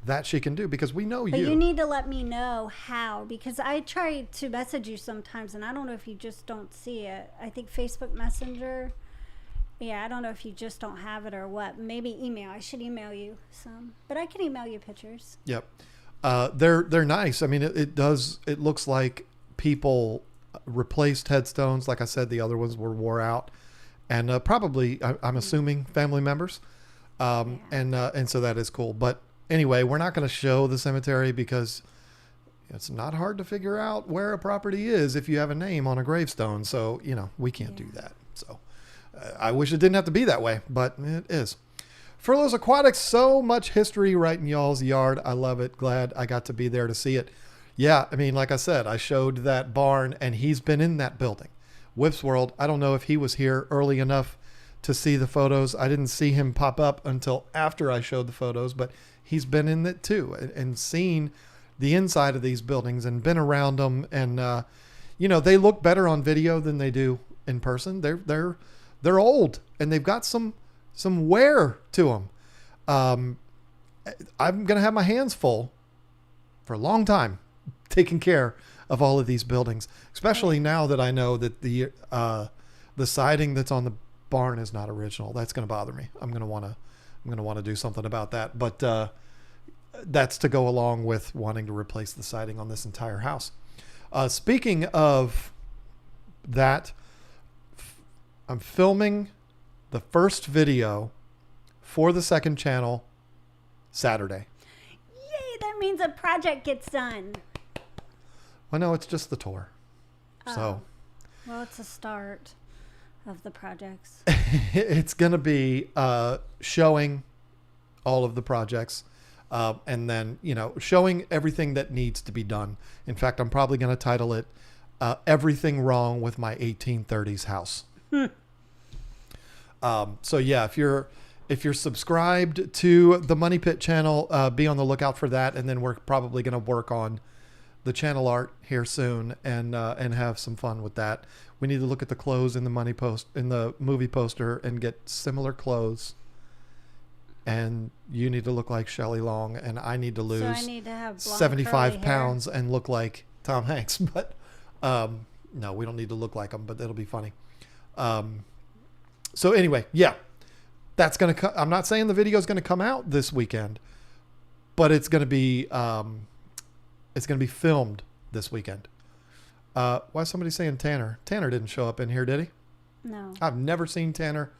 That she can do, because we know But you need to let me know how, because I try to message you sometimes and I don't know if you just don't see it. I think Facebook Messenger. Yeah, I don't know if you just don't have it or what. Maybe email. I should email you some, but I can email you pictures. Yep. They're nice. I mean, it looks like people replaced headstones. Like I said, the other ones were wore out, and probably I'm assuming family members. And so that is cool. But anyway, we're not going to show the cemetery because it's not hard to figure out where a property is if you have a name on a gravestone. So, we can't do that. So I wish it didn't have to be that way, but it is. Furloughs Aquatics, so much history right in y'all's yard. I love it. Glad I got to be there to see it. Yeah, I mean, like I said, I showed that barn, and he's been in that building. Whip's World, I don't know if he was here early enough to see the photos. I didn't see him pop up until after I showed the photos, but he's been in it too, and seen the inside of these buildings and been around them. And, they look better on video than they do in person. They're old, and they've got some wear to them. I'm going to have my hands full for a long time taking care of all of these buildings, especially now that I know that the siding that's on the barn is not original. That's going to bother me. I'm going to want to do something about that. But that's to go along with wanting to replace the siding on this entire house. Speaking of that, I'm filming the first video for the second channel Saturday. Yay, that means a project gets done. Well, no, it's just the tour. So, well, it's a start of the projects. It's going to be showing all of the projects, and then, showing everything that needs to be done. In fact, I'm probably going to title it Everything Wrong with My 1830s House. So yeah, if you're subscribed to the Money Pit channel, be on the lookout for that. And then we're probably going to work on the channel art here soon and have some fun with that. We need to look at the clothes in the movie poster and get similar clothes. And you need to look like Shelley Long, and I need to lose so I need to have 75 pounds and look like Tom Hanks. But no, we don't need to look like him, but it'll be funny. So anyway, yeah, that's going to I'm not saying the video is going to come out this weekend, but it's going to be filmed this weekend. Why is somebody saying Tanner? Tanner didn't show up in here, did he? No. I've never seen Tanner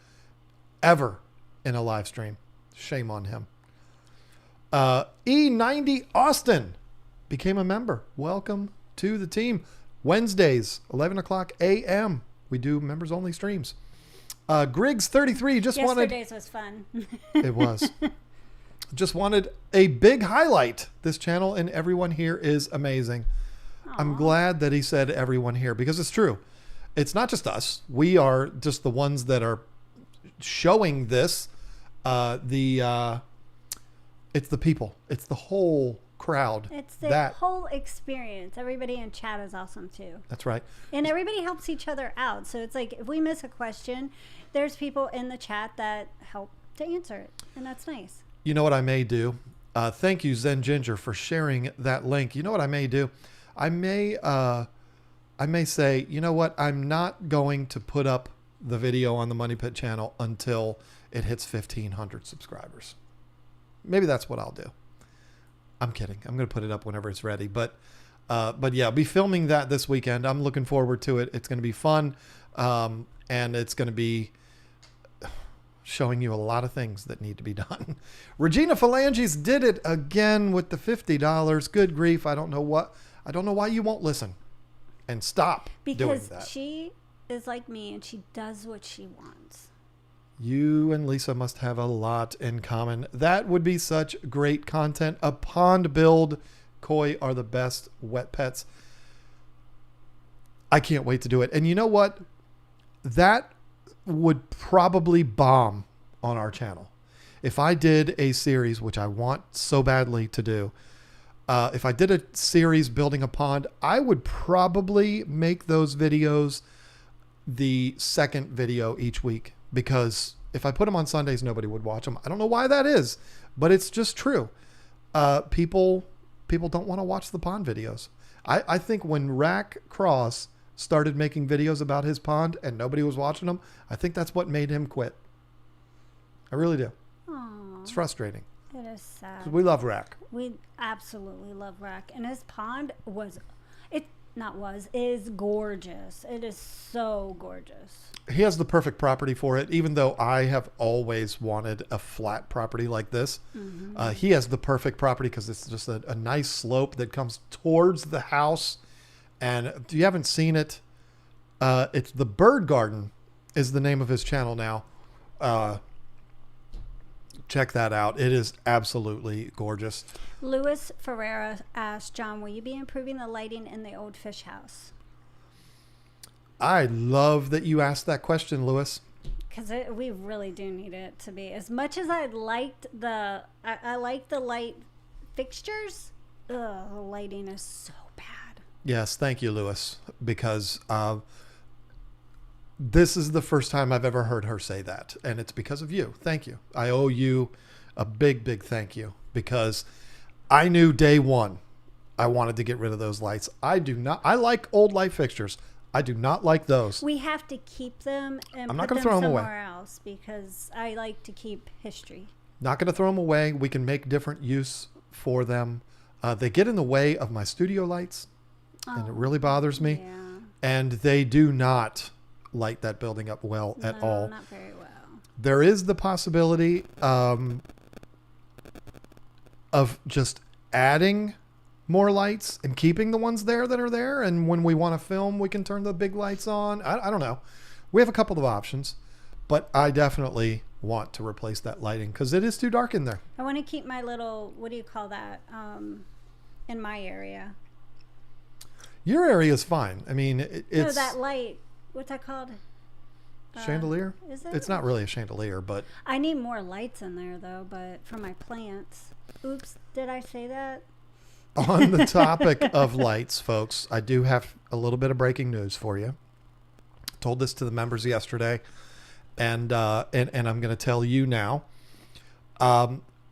ever in a live stream. Shame on him. E90 Austin became a member. Welcome to the team. Wednesdays, 11 o'clock a.m. We do members only streams. Griggs 33 just Yesterday's was fun. It was. Just wanted a big highlight. This channel and everyone here is amazing. Aww. I'm glad that he said everyone here, because it's true. It's not just us. We are just the ones that are showing this. It's the people. It's the whole crowd. It's the whole experience. Everybody in chat is awesome too. That's right. And everybody helps each other out. So it's like if we miss a question, there's people in the chat that help to answer it. And that's nice. You know what I may do? Thank you, Zen Ginger, for sharing that link. You know what I may do? I may say, you know what? I'm not going to put up the video on the Money Pit channel until it hits 1,500 subscribers. Maybe that's what I'll do. I'm kidding. I'm going to put it up whenever it's ready. But yeah, I'll be filming that this weekend. I'm looking forward to it. It's going to be fun. And it's going to be showing you a lot of things that need to be done. Regina Phalanges did it again with the $50. Good grief. I don't know why you won't listen and stop doing that. Because she is like me and she does what she wants. You and Lisa must have a lot in common. That would be such great content. A pond build. Koi are the best wet pets. I can't wait to do it. And you know what? That would probably bomb on our channel. If I did a series, which I want so badly to do, if I did a series building a pond, I would probably make those videos the second video each week, because if I put them on Sundays, nobody would watch them. I don't know why that is, but it's just true. People don't want to watch the pond videos. I think when Rack Cross started making videos about his pond and nobody was watching them, I think that's what made him quit. I really do. Aww. It's frustrating. It is sad. We love Rack. We absolutely love Rack. And his pond is gorgeous. It is so gorgeous. He has the perfect property for it, even though I have always wanted a flat property like this. Mm-hmm. He has the perfect property because it's just a nice slope that comes towards the house. And if you haven't seen it, it's the Bird Garden is the name of his channel now. Check that out. It is absolutely gorgeous. Louis Ferreira asked, John, will you be improving the lighting in the old fish house? I love that you asked that question, Louis. Because we really do need it to be. As much as I liked I like the light fixtures, the lighting is so bad. Yes, thank you, Louis, because this is the first time I've ever heard her say that, and it's because of you. Thank you. I owe you a big, big thank you, because I knew day one I wanted to get rid of those lights. I like old light fixtures. I do not like those. We have to keep them and I'm not put going to them throw them away. somewhere else, because I like to keep history. Not going to throw them away. We can make different use for them. They get in the way of my studio lights, and it really bothers me. Yeah. And they do not light that building up well at all. Not very well. There is the possibility of just adding more lights and keeping the ones there that are there. And when we want to film, we can turn the big lights on. I don't know. We have a couple of options, but I definitely want to replace that lighting because it is too dark in there. I want to keep my little, what do you call that, in my area. Your area is fine. I mean, it's... No, that light, what's that called? Chandelier? Is it? It's not really a chandelier, but... I need more lights in there, though, but for my plants. Oops, did I say that? On the topic of lights, folks, I do have a little bit of breaking news for you. Told this to the members yesterday, and I'm going to tell you now.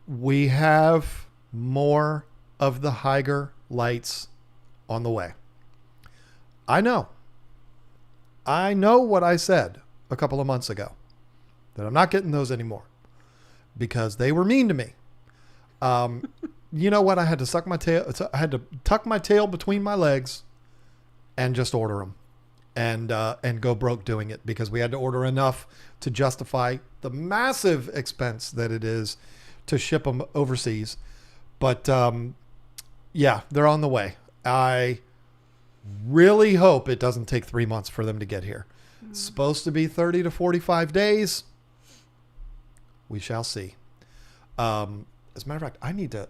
We have more of the Haiger lights on the way. I know what I said a couple of months ago, that I'm not getting those anymore because they were mean to me. You know what? I had to tuck my tail between my legs and just order them and go broke doing it, because we had to order enough to justify the massive expense that it is to ship them overseas. But yeah, they're on the way. I really hope it doesn't take 3 months for them to get here. It's supposed to be 30 to 45 days. We shall see. As a matter of fact, I need to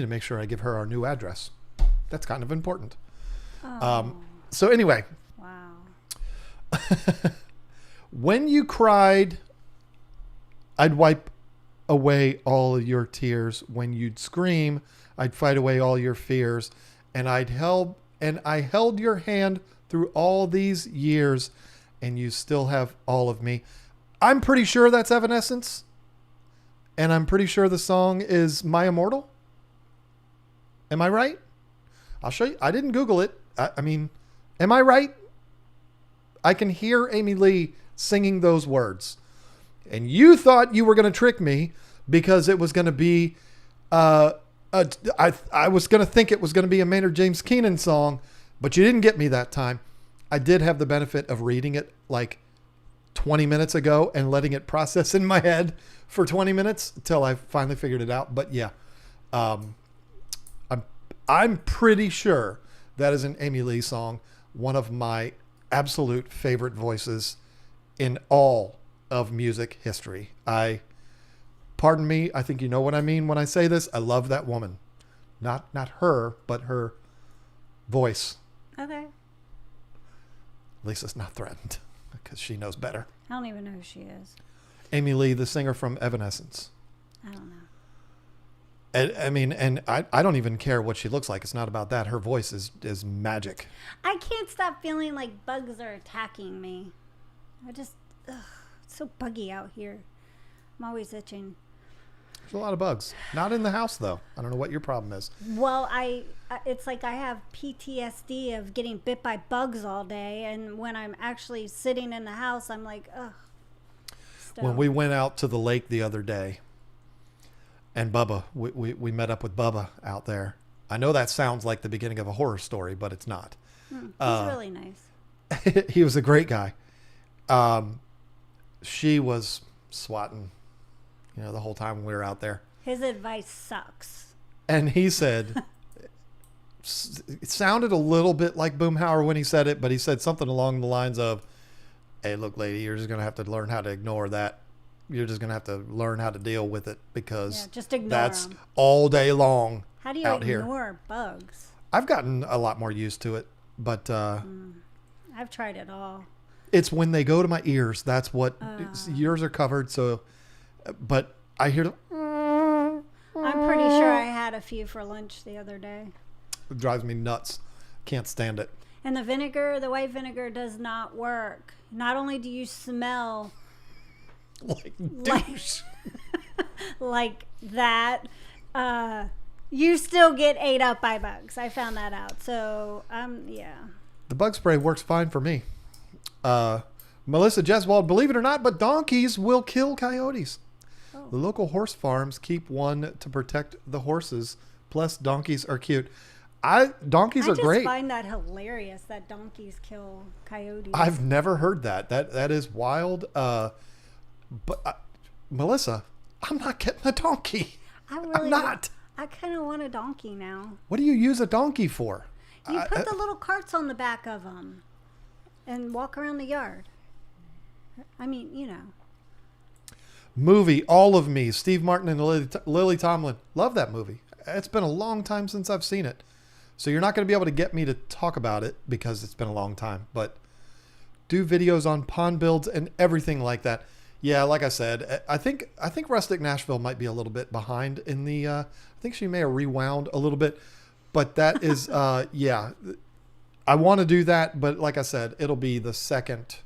make sure I give her our new address. That's kind of important. Oh. So anyway. Wow. When you cried, I'd wipe away all of your tears. When you'd scream, I'd fight away all your fears. And I held your hand through all these years, and you still have all of me. I'm pretty sure that's Evanescence. And I'm pretty sure the song is My Immortal. Am I right? I'll show you. I didn't Google it. I mean, am I right? I can hear Amy Lee singing those words. And you thought you were going to trick me because it was going to be, I was going to think it was going to be a Maynard James Keenan song, but you didn't get me that time. I did have the benefit of reading it like 20 minutes ago and letting it process in my head for 20 minutes until I finally figured it out. But yeah, I'm pretty sure that is an Amy Lee song. One of my absolute favorite voices in all of music history. Pardon me, I think you know what I mean when I say this. I love that woman. Not her, but her voice. Okay. Lisa's not threatened because she knows better. I don't even know who she is. Amy Lee, the singer from Evanescence. I don't know. And I don't even care what she looks like. It's not about that. Her voice is magic. I can't stop feeling like bugs are attacking me. It's so buggy out here. I'm always itching. There's a lot of bugs. Not in the house, though. I don't know what your problem is. Well, it's like I have PTSD of getting bit by bugs all day. And when I'm actually sitting in the house, I'm like, ugh. When we went out to the lake the other day, and Bubba, we met up with Bubba out there. I know that sounds like the beginning of a horror story, but it's not. He's really nice. He was a great guy. She was swatting, the whole time we were out there. His advice sucks. And he said, it sounded a little bit like Boomhauer when he said it, but he said something along the lines of, hey, look, lady, you're just going to have to learn how to ignore that. You're just going to have to learn how to deal with it because just ignore that's them. All day long. How do you out ignore here. Bugs? I've gotten a lot more used to it, but I've tried it all. It's when they go to my ears. That's what ears are covered. So, but I hear them. I'm pretty sure I had a few for lunch the other day. It drives me nuts. Can't stand it. And the white vinegar does not work. Not only do you smell like douche. like that, you still get ate up by bugs. I found that out. So, yeah. The bug spray works fine for me. Melissa Jeswald, believe it or not, but donkeys will kill coyotes. Oh. The local horse farms keep one to protect the horses. Plus, donkeys are cute. Donkeys are great. I just find that hilarious that donkeys kill coyotes. I've never heard that. That is wild. But Melissa, I'm not getting a donkey. I'm not. I kind of want a donkey now. What do you use a donkey for? You put the little carts on the back of them and walk around the yard. I mean, Movie, All of Me, Steve Martin and Lily Tomlin. Love that movie. It's been a long time since I've seen it. So you're not going to be able to get me to talk about it because it's been a long time. But do videos on pond builds and everything like that. Yeah, like I said, I think Rustic Nashville might be a little bit behind in the. I think she may have rewound a little bit, but that is yeah. I want to do that, but like I said, it'll be the second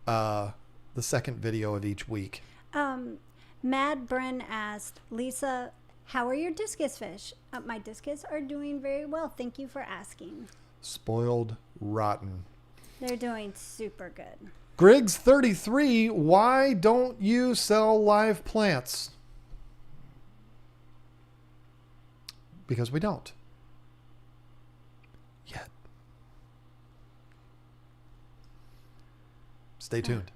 video of each week. Mad Bren asked, Lisa, how are your discus fish? My discus are doing very well. Thank you for asking. Spoiled rotten. They're doing super good. Griggs 33, why don't you sell live plants? Because we don't. Yet. Stay tuned.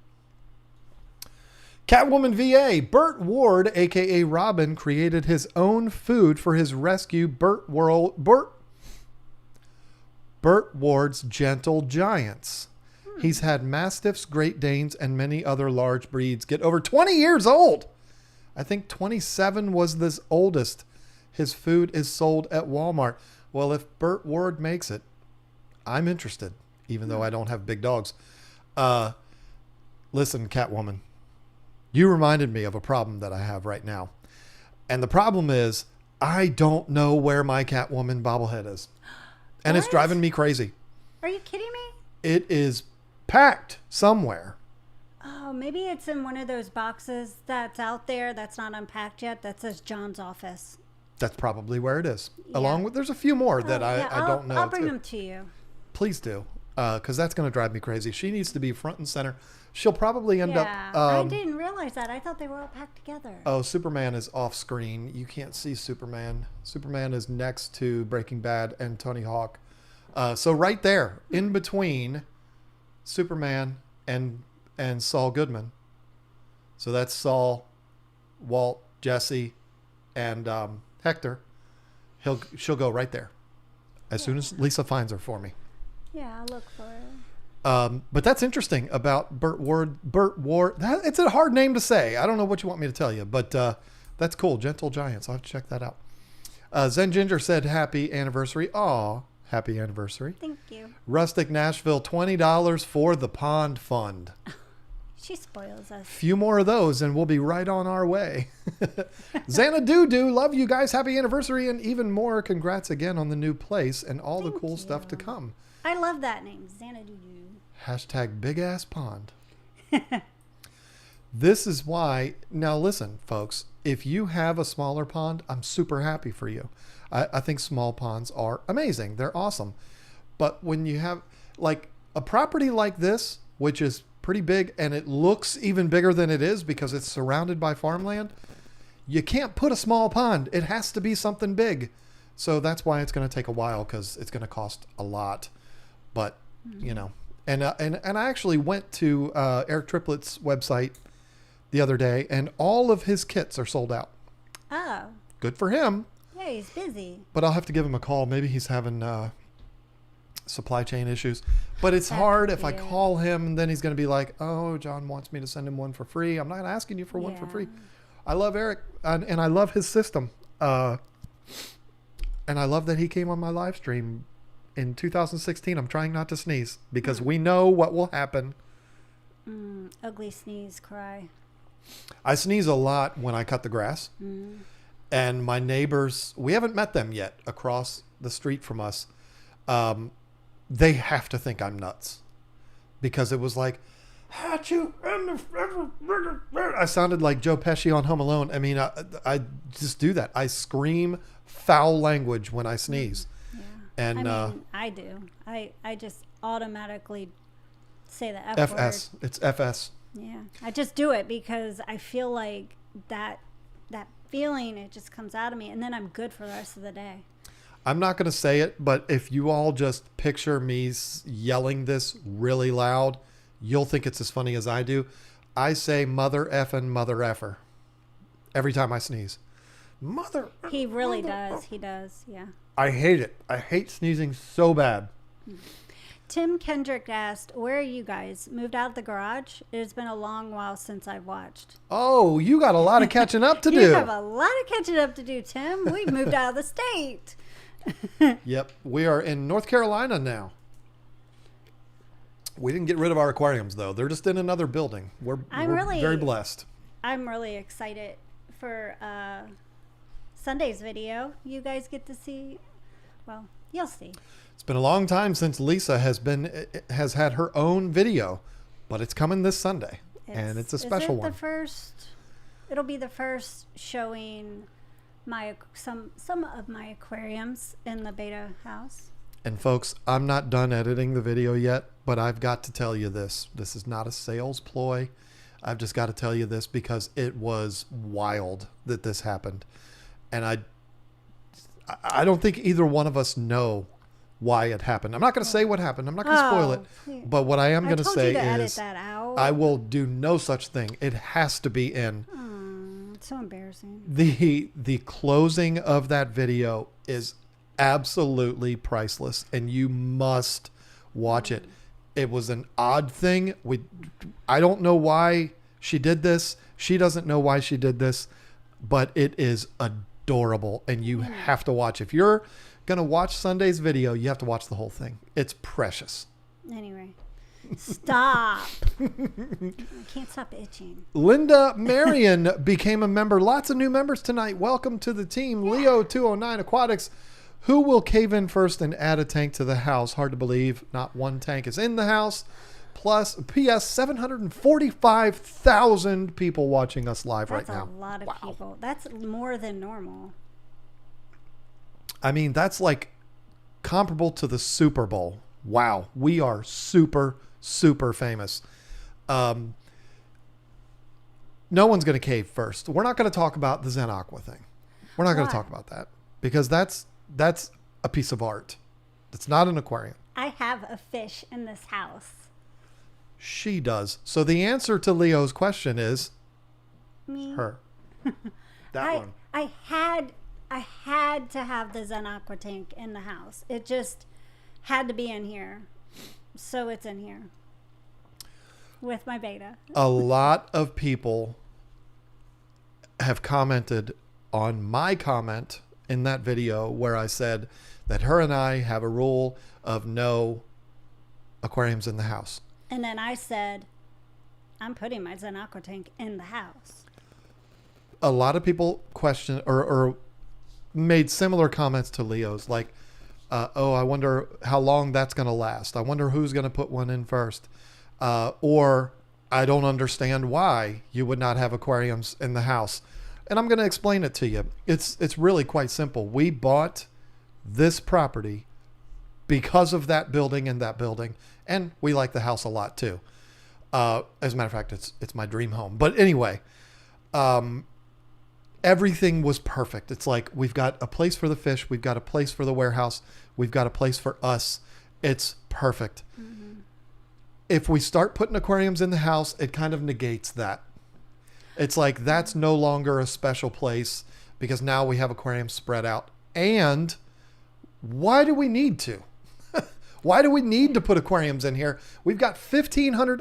Catwoman VA, Burt Ward, a.k.a. Robin, created his own food for his rescue, Burt Ward's Gentle Giants. He's had Mastiffs, Great Danes, and many other large breeds get over 20 years old. I think 27 was this oldest. His food is sold at Walmart. Well, if Burt Ward makes it, I'm interested, even though I don't have big dogs. Listen, Catwoman, you reminded me of a problem that I have right now. And the problem is I don't know where my Catwoman bobblehead is. And It's driving me crazy. Are you kidding me? It is packed somewhere. Oh, Oh, maybe it's in one of those boxes that's out there that's not unpacked yet that says John's office. That's probably where it is. Yeah. Along with, there's a few more that I don't know. I'll bring them to you. Please do. Because that's going to drive me crazy. She needs to be front and center. She'll probably end up... I didn't realize that. I thought they were all packed together. Oh, Superman is off screen. You can't see Superman. Superman is next to Breaking Bad and Tony Hawk. So right there, in between Superman and Saul Goodman. So that's Saul, Walt, Jesse, and Hector. She'll go right there as soon as Lisa finds her for me. Yeah, I'll look for it. But that's interesting about Burt Ward. It's a hard name to say. I don't know what you want me to tell you, but that's cool. Gentle Giants. I'll have to check that out. Zen Ginger said happy anniversary. Aw, happy anniversary. Thank you. Rustic Nashville, $20 for the Pond Fund. She spoils us. Few more of those and we'll be right on our way. Xanadu, love you guys. Happy anniversary and even more. Congrats again on the new place and all the cool stuff to come. I love that name, Xanadu. Hashtag big ass pond. This is why, now listen, folks, if you have a smaller pond, I'm super happy for you. I think small ponds are amazing. They're awesome. But when you have like a property like this, which is pretty big and it looks even bigger than it is because it's surrounded by farmland, you can't put a small pond. It has to be something big. So that's why it's going to take a while because it's going to cost a lot. But, you know, and I actually went to Eric Triplett's website the other day and all of his kits are sold out. Oh. Good for him. Yeah, he's busy. But I'll have to give him a call. Maybe he's having supply chain issues. But it's hard if I call him and then he's going to be like, oh, John wants me to send him one for free. I'm not asking you for one for free. I love Eric and I love his system. And I love that he came on my live stream in 2016. I'm trying not to sneeze because we know what will happen. Ugly sneeze, cry. I sneeze a lot when I cut the grass. And my neighbors, we haven't met them yet across the street from us. They have to think I'm nuts because it was like, I sounded like Joe Pesci on Home Alone. I mean, I just do that. I scream foul language when I sneeze. Yeah. And I mean, I do. I just automatically say the F FS. word. It's FS. Yeah. I just do it because I feel like that feeling, it just comes out of me and then I'm good for the rest of the day. I'm not going to say it, but if you all just picture me yelling this really loud, you'll think it's as funny as I do. I say mother effing mother effer every time I sneeze. Mother. He really does. He does. Yeah. I hate it. I hate sneezing so bad. Tim Kendrick asked, where are you guys? Moved out of the garage? It has been a long while since I've watched. Oh, you got a lot of catching up to do. You have a lot of catching up to do, Tim. We've moved out of the state. Yep. We are in North Carolina now. We didn't get rid of our aquariums, though. They're just in another building. We're very blessed. I'm really excited for Sunday's video. You guys get to see, well, you'll see. It's been a long time since Lisa has had her own video, but it's coming this Sunday, and it's a special one. It'll be the first showing some of my aquariums in the beta house. And folks, I'm not done editing the video yet, but I've got to tell you this. This is not a sales ploy. I've just got to tell you this because it was wild that this happened, and I don't think either one of us know why it happened. I'm not going to say what happened. I'm not going to spoil it. But what I am going to say is I will do no such thing. It has to be in. It's so embarrassing. The closing of that video is absolutely priceless and you must watch it. It was an odd thing. I don't know why she did this. She doesn't know why she did this, but it is adorable and you have to watch. If you're going to watch Sunday's video, you have to watch the whole thing. It's precious. Anyway, stop. I can't stop itching. Linda Marion became a member. Lots of new members tonight. Welcome to the team. Yeah. Leo 209 Aquatics. Who will cave in first and add a tank to the house? Hard to believe not one tank is in the house. plus PS 745,000 people watching us live right now. That's a lot of people. That's more than normal. I mean, that's like comparable to the Super Bowl. Wow. We are super, super famous. No one's going to cave first. We're not going to talk about the Zen Aqua thing. We're not going to talk about that because that's a piece of art. It's not an aquarium. I have a fish in this house. She does. So the answer to Leo's question is Me. her. That one. I had to have the Zen Aqua tank in the house. It just had to be in here. So it's in here with my beta. A lot of people have commented on my comment in that video where I said that her and I have a rule of no aquariums in the house. And then I said, I'm putting my Zen Aqua tank in the house. A lot of people questioned or made similar comments to Leo's, like, oh, I wonder how long that's going to last. I wonder who's going to put one in first. Or I don't understand why you would not have aquariums in the house. And I'm going to explain it to you. It's really quite simple. We bought this property because of that building and that building. And we like the house a lot too. As a matter of fact, it's my dream home. But anyway, everything was perfect. It's like we've got a place for the fish. We've got a place for the warehouse. We've got a place for us. It's perfect. Mm-hmm. If we start putting aquariums in the house, it kind of negates that. It's like that's no longer a special place because now we have aquariums spread out. And why do we need to? Why do we need to put aquariums in here? We've got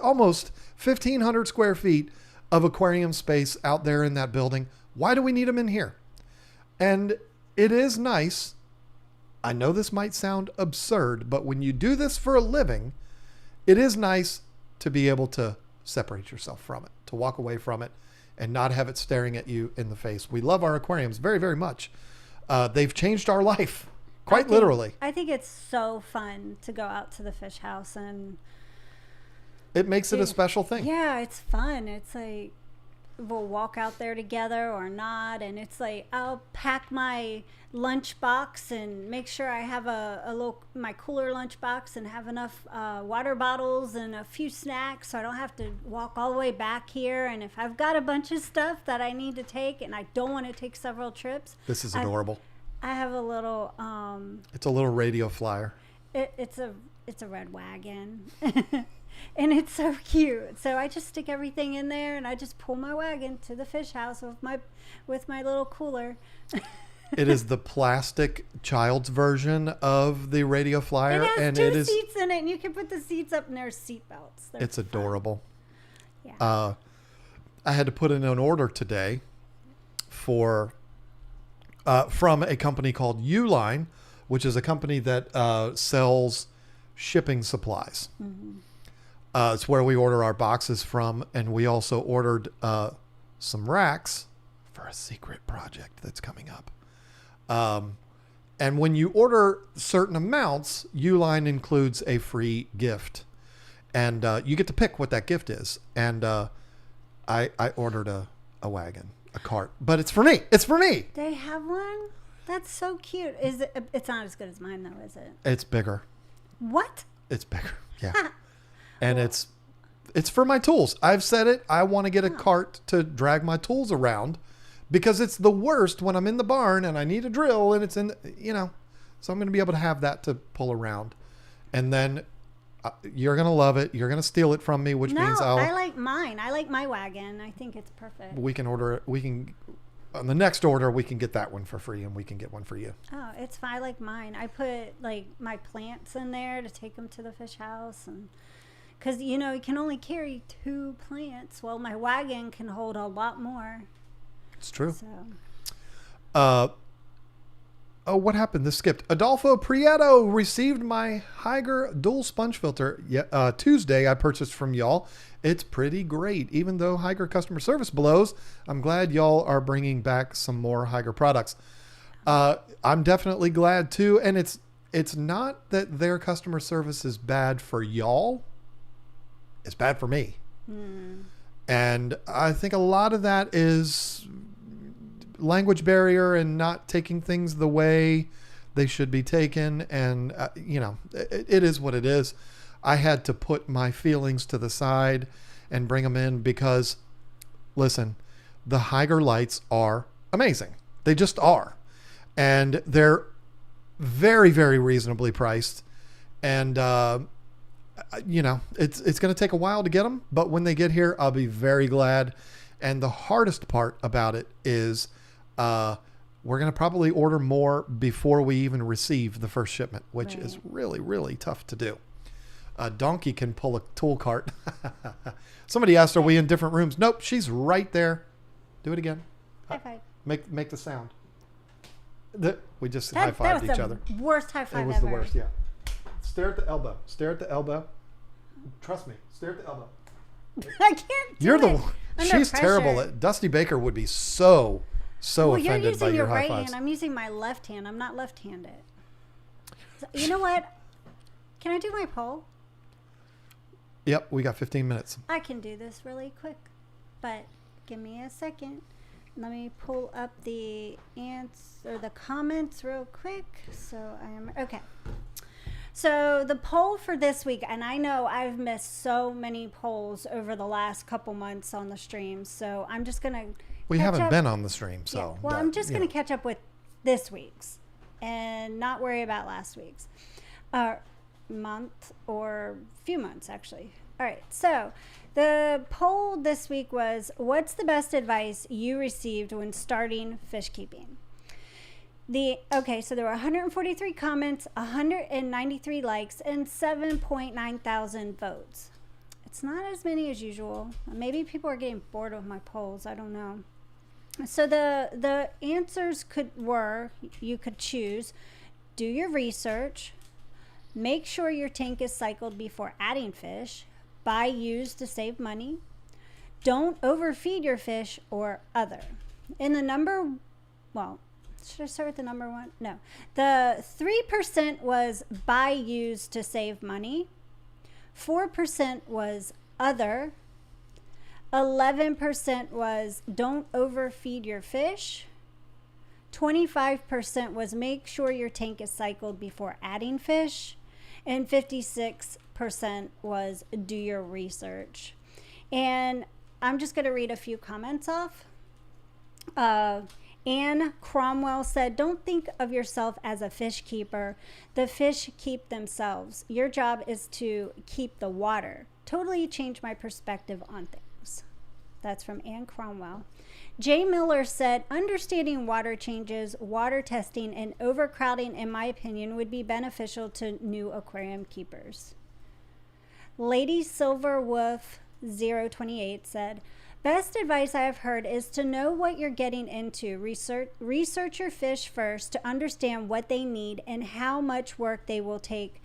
almost 1,500 square feet of aquarium space out there in that building. Why do we need them in here? And it is nice. I know this might sound absurd, but when you do this for a living, it is nice to be able to separate yourself from it, to walk away from it and not have it staring at you in the face. We love our aquariums very, very much. They've changed our life. Quite literally. I think it's so fun to go out to the fish house and it makes it a special thing. Yeah, it's fun. It's like we'll walk out there together or not, and it's like I'll pack my lunch box and make sure I have my cooler lunch box and have enough water bottles and a few snacks so I don't have to walk all the way back here. And if I've got a bunch of stuff that I need to take and I don't want to take several trips, this is adorable. I have a little it's a little radio flyer. It's a red wagon. And it's so cute. So I just stick everything in there and I just pull my wagon to the fish house with my little cooler. It is the plastic child's version of the radio flyer. It has two seats in it and you can put the seats up and there's seat belts. It's adorable. Yeah. I had to put in an order today from a company called Uline, which is a company that sells shipping supplies. Mm-hmm. It's where we order our boxes from, and we also ordered some racks for a secret project that's coming up. And when you order certain amounts, Uline includes a free gift, and you get to pick what that gift is. And I ordered a wagon. A cart, but it's for me. It's for me. They have one? That's so cute. Is it? It's not as good as mine, though, is it? It's bigger. What? It's bigger. Yeah. And it's for my tools. I've said it. I want to get a cart to drag my tools around because it's the worst when I'm in the barn and I need a drill and it's in, so I'm going to be able to have that to pull around. And then you're going to love it. You're going to steal it from me, which means I like mine. I like my wagon. I think it's perfect. We can order it. On the next order, we can get that one for free and we can get one for you. Oh, it's fine. I like mine. I put like my plants in there to take them to the fish house. And because, you can only carry 2 plants. Well, my wagon can hold a lot more. It's true. So. Oh, what happened? This skipped. Adolfo Prieto received my Hygger dual sponge filter Tuesday. I purchased from y'all. It's pretty great. Even though Hygger customer service blows, I'm glad y'all are bringing back some more Hygger products. I'm definitely glad too. And it's not that their customer service is bad for y'all. is bad for me. And I think a lot of that is language barrier and not taking things the way they should be taken. And, it is what it is. I had to put my feelings to the side and bring them in because, listen, the Haiger lights are amazing. They just are. And they're very, very reasonably priced. And, it's going to take a while to get them. But when they get here, I'll be very glad. And the hardest part about it is we're going to probably order more before we even receive the first shipment, which is really, really tough to do. A donkey can pull a tool cart. Somebody asked, are we in different rooms? Nope, she's right there. Do it again. High five. Make the sound. We just high-fived each other. Worst high five ever. It was the worst, yeah. Stare at the elbow. Stare at the elbow. Trust me. Stare at the elbow. I can't do it. She's pressure. Terrible. Dusty Baker would be so offended by your high fives. You're using your right hand. I'm using my left hand. I'm not left-handed. So, you know what? Can I do my poll? Yep, we got 15 minutes. I can do this really quick, but give me a second. Let me pull up the comments real quick. Okay. So the poll for this week, and I know I've missed so many polls over the last couple months on the stream, so I'm just gonna. We haven't been on the stream, so. Yeah, well, I'm just gonna catch up with this week's, and not worry about last week's. Month or few months actually. All right, so the poll this week was, what's the best advice you received when starting fish keeping? So there were 143 comments, 193 likes, and 7.9 thousand votes. It's not as many as usual. Maybe people are getting bored of my polls. I don't know. So the answers you could choose, do your research, make sure your tank is cycled before adding fish, buy used to save money, don't overfeed your fish, or other. Should I start with the number one? No. The 3% was buy used to save money, 4% was other, 11% was don't overfeed your fish, 25% was make sure your tank is cycled before adding fish, and 56% was do your research. And I'm just going to read a few comments off. Anne Cromwell said, don't think of yourself as a fish keeper. The fish keep themselves. Your job is to keep the water. Totally changed my perspective on things. That's from Anne Cromwell. Jay Miller said, understanding water changes, water testing, and overcrowding, in my opinion, would be beneficial to new aquarium keepers. Lady Silver Wolf 028 said, best advice I have heard is to know what you're getting into. Research your fish first to understand what they need and how much work they will take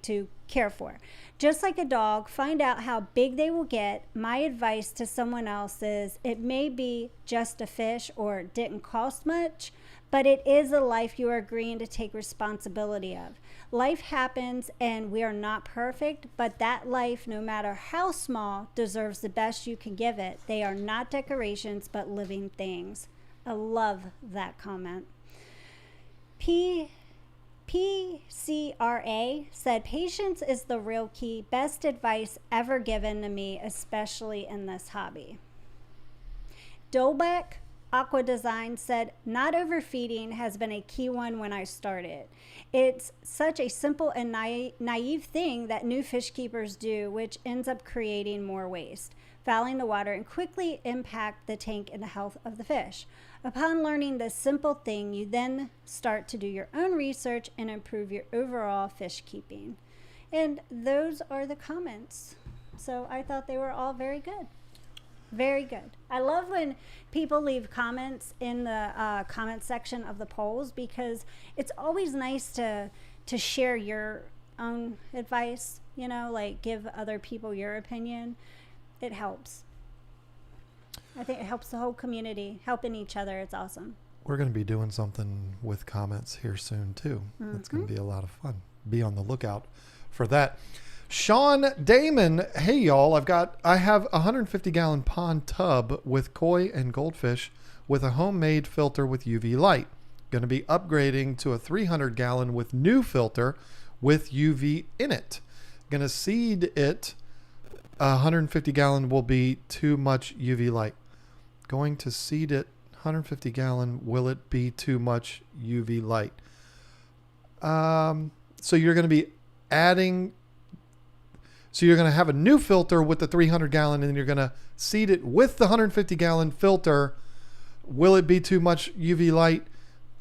to care for. Just like a dog, find out how big they will get. My advice to someone else is it may be just a fish or didn't cost much, but it is a life you are agreeing to take responsibility of. Life happens and we are not perfect, but that life, no matter how small, deserves the best you can give it. They are not decorations, but living things. I love that comment. PCRA said, patience is the real key. Best advice ever given to me, especially in this hobby. Dolbeck Aqua Design said, not overfeeding has been a key one when I started. It's such a simple and naive thing that new fish keepers do, which ends up creating more waste, fouling the water, and quickly impact the tank and the health of the fish. Upon learning this simple thing, you then start to do your own research and improve your overall fish keeping. And those are the comments. So I thought they were all very good. Very good. I love when people leave comments in the comment section of the polls, because it's always nice to share your own advice, like give other people your opinion. It helps. I think it helps the whole community, helping each other. It's awesome. We're going to be doing something with comments here soon, too. It's going to be a lot of fun. Be on the lookout for that. Sean Damon, hey y'all, I have a 150 gallon pond tub with koi and goldfish with a homemade filter with UV light. Going to be upgrading to a 300 gallon with new filter with UV in it. Going to seed it. 150 gallon will be too much UV light. Going to seed it 150 gallon. Will it be too much UV light? So you're going to be adding. So you're going to have a new filter with the 300 gallon, and then you're going to seed it with the 150 gallon filter. Will it be too much UV light?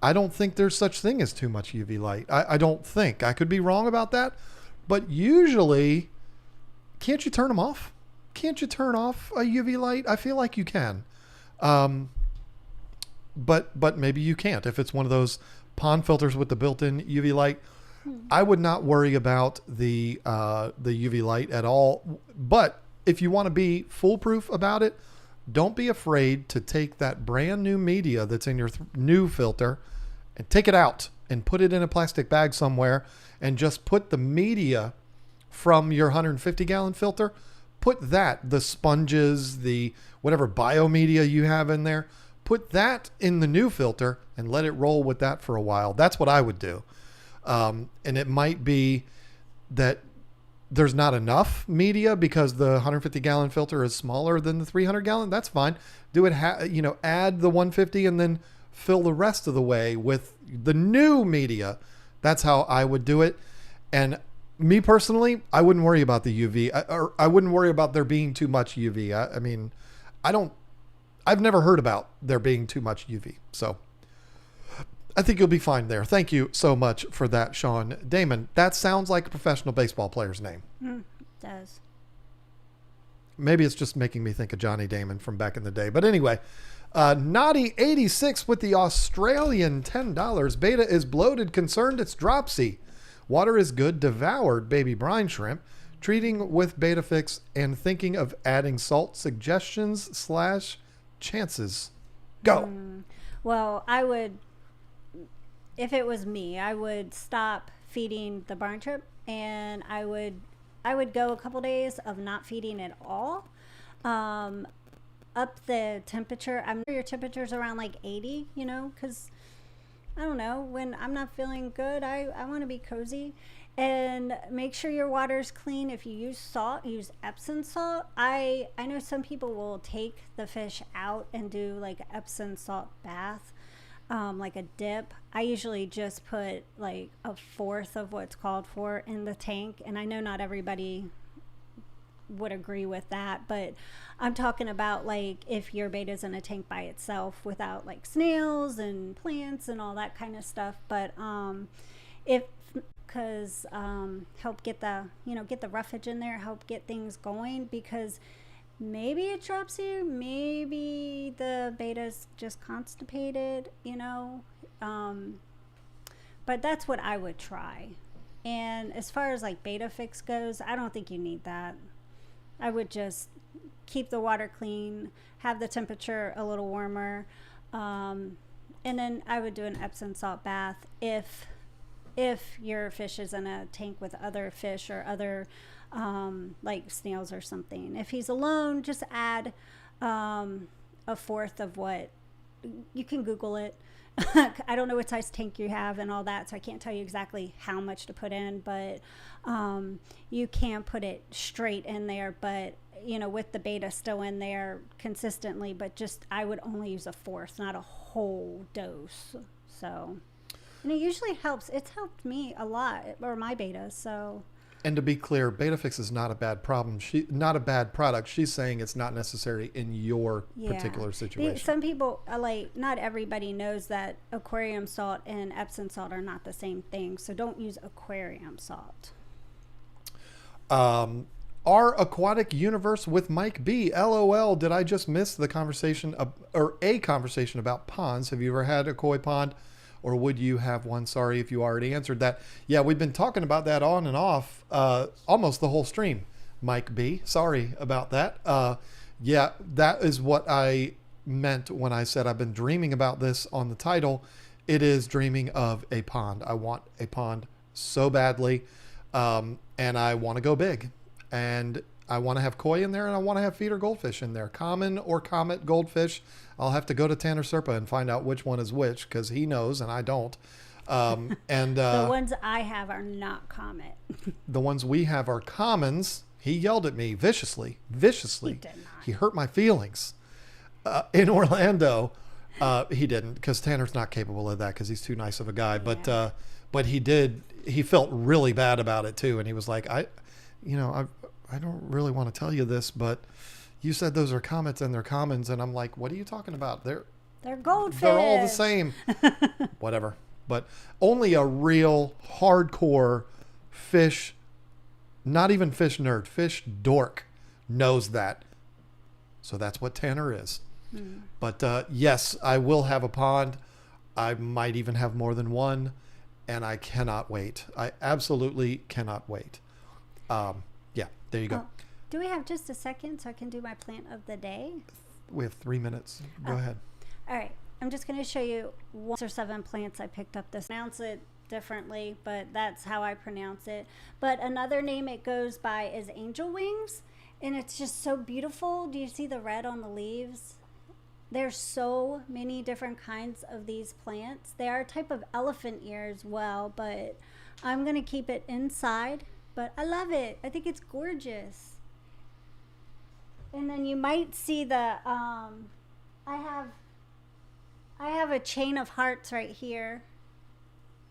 I don't think there's such thing as too much UV light. I don't think. I could be wrong about that. But usually, can't you turn them off? Can't you turn off a UV light? I feel like you can. But maybe you can't. If it's one of those pond filters with the built-in UV light, I would not worry about the UV light at all. But if you want to be foolproof about it, don't be afraid to take that brand new media that's in your new filter and take it out and put it in a plastic bag somewhere and just put the media from your 150 gallon filter, put that, the sponges, the whatever biomedia you have in there, put that in the new filter and let it roll with that for a while. That's what I would do. And it might be that there's not enough media because the 150 gallon filter is smaller than the 300 gallon. That's fine. Do it, add the 150 and then fill the rest of the way with the new media. That's how I would do it. And me personally, I wouldn't worry about the UV, I wouldn't worry about there being too much UV. I mean, I've never heard about there being too much UV. So I think you'll be fine there. Thank you so much for that, Sean Damon. That sounds like a professional baseball player's name. It does. Maybe it's just making me think of Johnny Damon from back in the day. But anyway, Naughty86 with the Australian $10. Beta is bloated, concerned it's dropsy. Water is good, devoured baby brine shrimp. Treating with beta fix and thinking of adding salt. Suggestions / chances. Go. Well, I would, if it was me, I would stop feeding the brine shrimp, and I would go a couple days of not feeding at all. Up the temperature. I'm sure your temperature's around like 80, because I don't know, when I'm not feeling good, I want to be cozy. And make sure your water's clean. If you use salt, use Epsom salt. I know some people will take the fish out and do like an Epsom salt bath, like a dip. I usually just put like a fourth of what's called for in the tank. And I know not everybody would agree with that, but I'm talking about like if your beta's in a tank by itself without like snails and plants and all that kind of stuff. But because help get the roughage in there, help get things going, because maybe it drops you, maybe the beta's just constipated, but that's what I would try. And as far as like beta fix goes, I don't think you need that. I would just keep the water clean, have the temperature a little warmer, and then I would do an Epsom salt bath if your fish is in a tank with other fish or other like snails or something. If he's alone, just add a fourth of what, you can Google it. I don't know what size tank you have and all that, so I can't tell you exactly how much to put in, but you can put it straight in there, but with the beta still in there consistently, but just I would only use a fourth, not a whole dose. So, and it usually helps. It's helped me a lot, or my beta. So. And to be clear, Betafix is not a bad problem. Not a bad product. She's saying it's not necessary in your particular situation. Some people, not everybody knows that aquarium salt and Epsom salt are not the same thing. So don't use aquarium salt. Our aquatic universe with Mike B. LOL. Did I just miss the conversation or a conversation about ponds? Have you ever had a koi pond? Or would you have one? Sorry if you already answered that. Yeah, we've been talking about that on and off almost the whole stream, Mike B. Sorry about that. Yeah, that is what I meant when I said I've been dreaming about this on the title. It is dreaming of a pond. I want a pond so badly. And I want to go big. And I want to have koi in there, and I want to have feeder goldfish in there. Common or comet goldfish. I'll have to go to Tanner Serpa and find out which one is which, because he knows and I don't. The ones I have are not comet. The ones we have are commons. He yelled at me viciously. He did not. He hurt my feelings. In Orlando, he didn't, because Tanner's not capable of that, because he's too nice of a guy. Yeah. But he did. He felt really bad about it too, and he was like, I don't really want to tell you this, but you said those are comets and they're commons, and I'm like, what are you talking about? They're goldfish. They're all the same. Whatever. But only a real hardcore fish, not even fish nerd, fish dork knows that. So that's what Tanner is. But yes, I will have a pond. I might even have more than one, and I cannot wait. I absolutely cannot wait. Yeah, there you go. Oh, do we have just a second so I can do my plant of the day? We have 3 minutes. Go ahead. All right. I'm just going to show you 6 or 7 plants I picked up this. Pronounce it differently, but that's how I pronounce it. But another name it goes by is angel wings, and it's just so beautiful. Do you see the red on the leaves? There's so many different kinds of these plants. They are a type of elephant ear as well, but I'm going to keep it inside. But I love it. I think it's gorgeous. And then you might see the, I have a chain of hearts right here.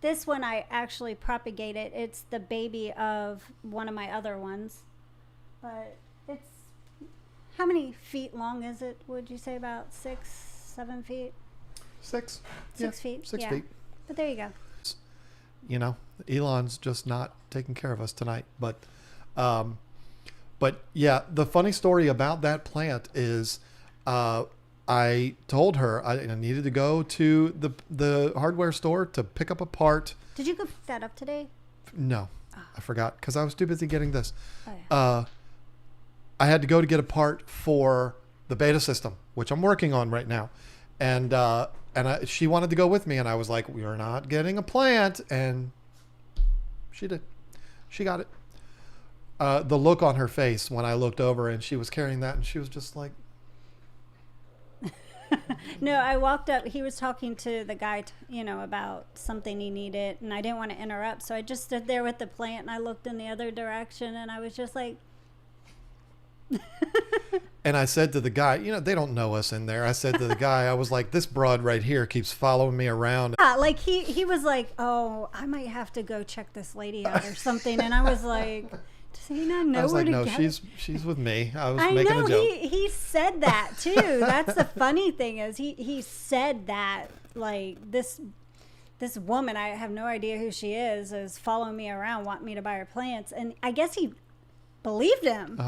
This one I actually propagated. It's the baby of one of my other ones. But it's, how many feet long is it? Would you say about 6, 7 feet? 6. 6 feet? 6 yeah. feet. But there you go. You know, Elon's just not taking care of us tonight. But yeah, the funny story about that plant is, I told her I needed to go to the hardware store to pick up a part. Did you go pick that up today? No, I forgot because I was too busy getting this. Oh, yeah. I had to go to get a part for the beta system, which I'm working on right now. And she wanted to go with me, and I was like, we're not getting a plant. And she did. She got it. The look on her face when I looked over and she was carrying that, and she was just like, No, I walked up. He was talking to the guy, about something he needed, and I didn't want to interrupt. So I just stood there with the plant, and I looked in the other direction, and I was just like. And I said to the guy, they don't know us in there. I said to the guy, I was like, this broad right here keeps following me around. Yeah, like he was like, oh, I might have to go check this lady out or something. And I was like, does he not know where to go? She's with me. I was making a joke. He said that too. That's the funny thing is he said that, like, this woman, I have no idea who she is following me around, wanting me to buy her plants. And I guess he believed him.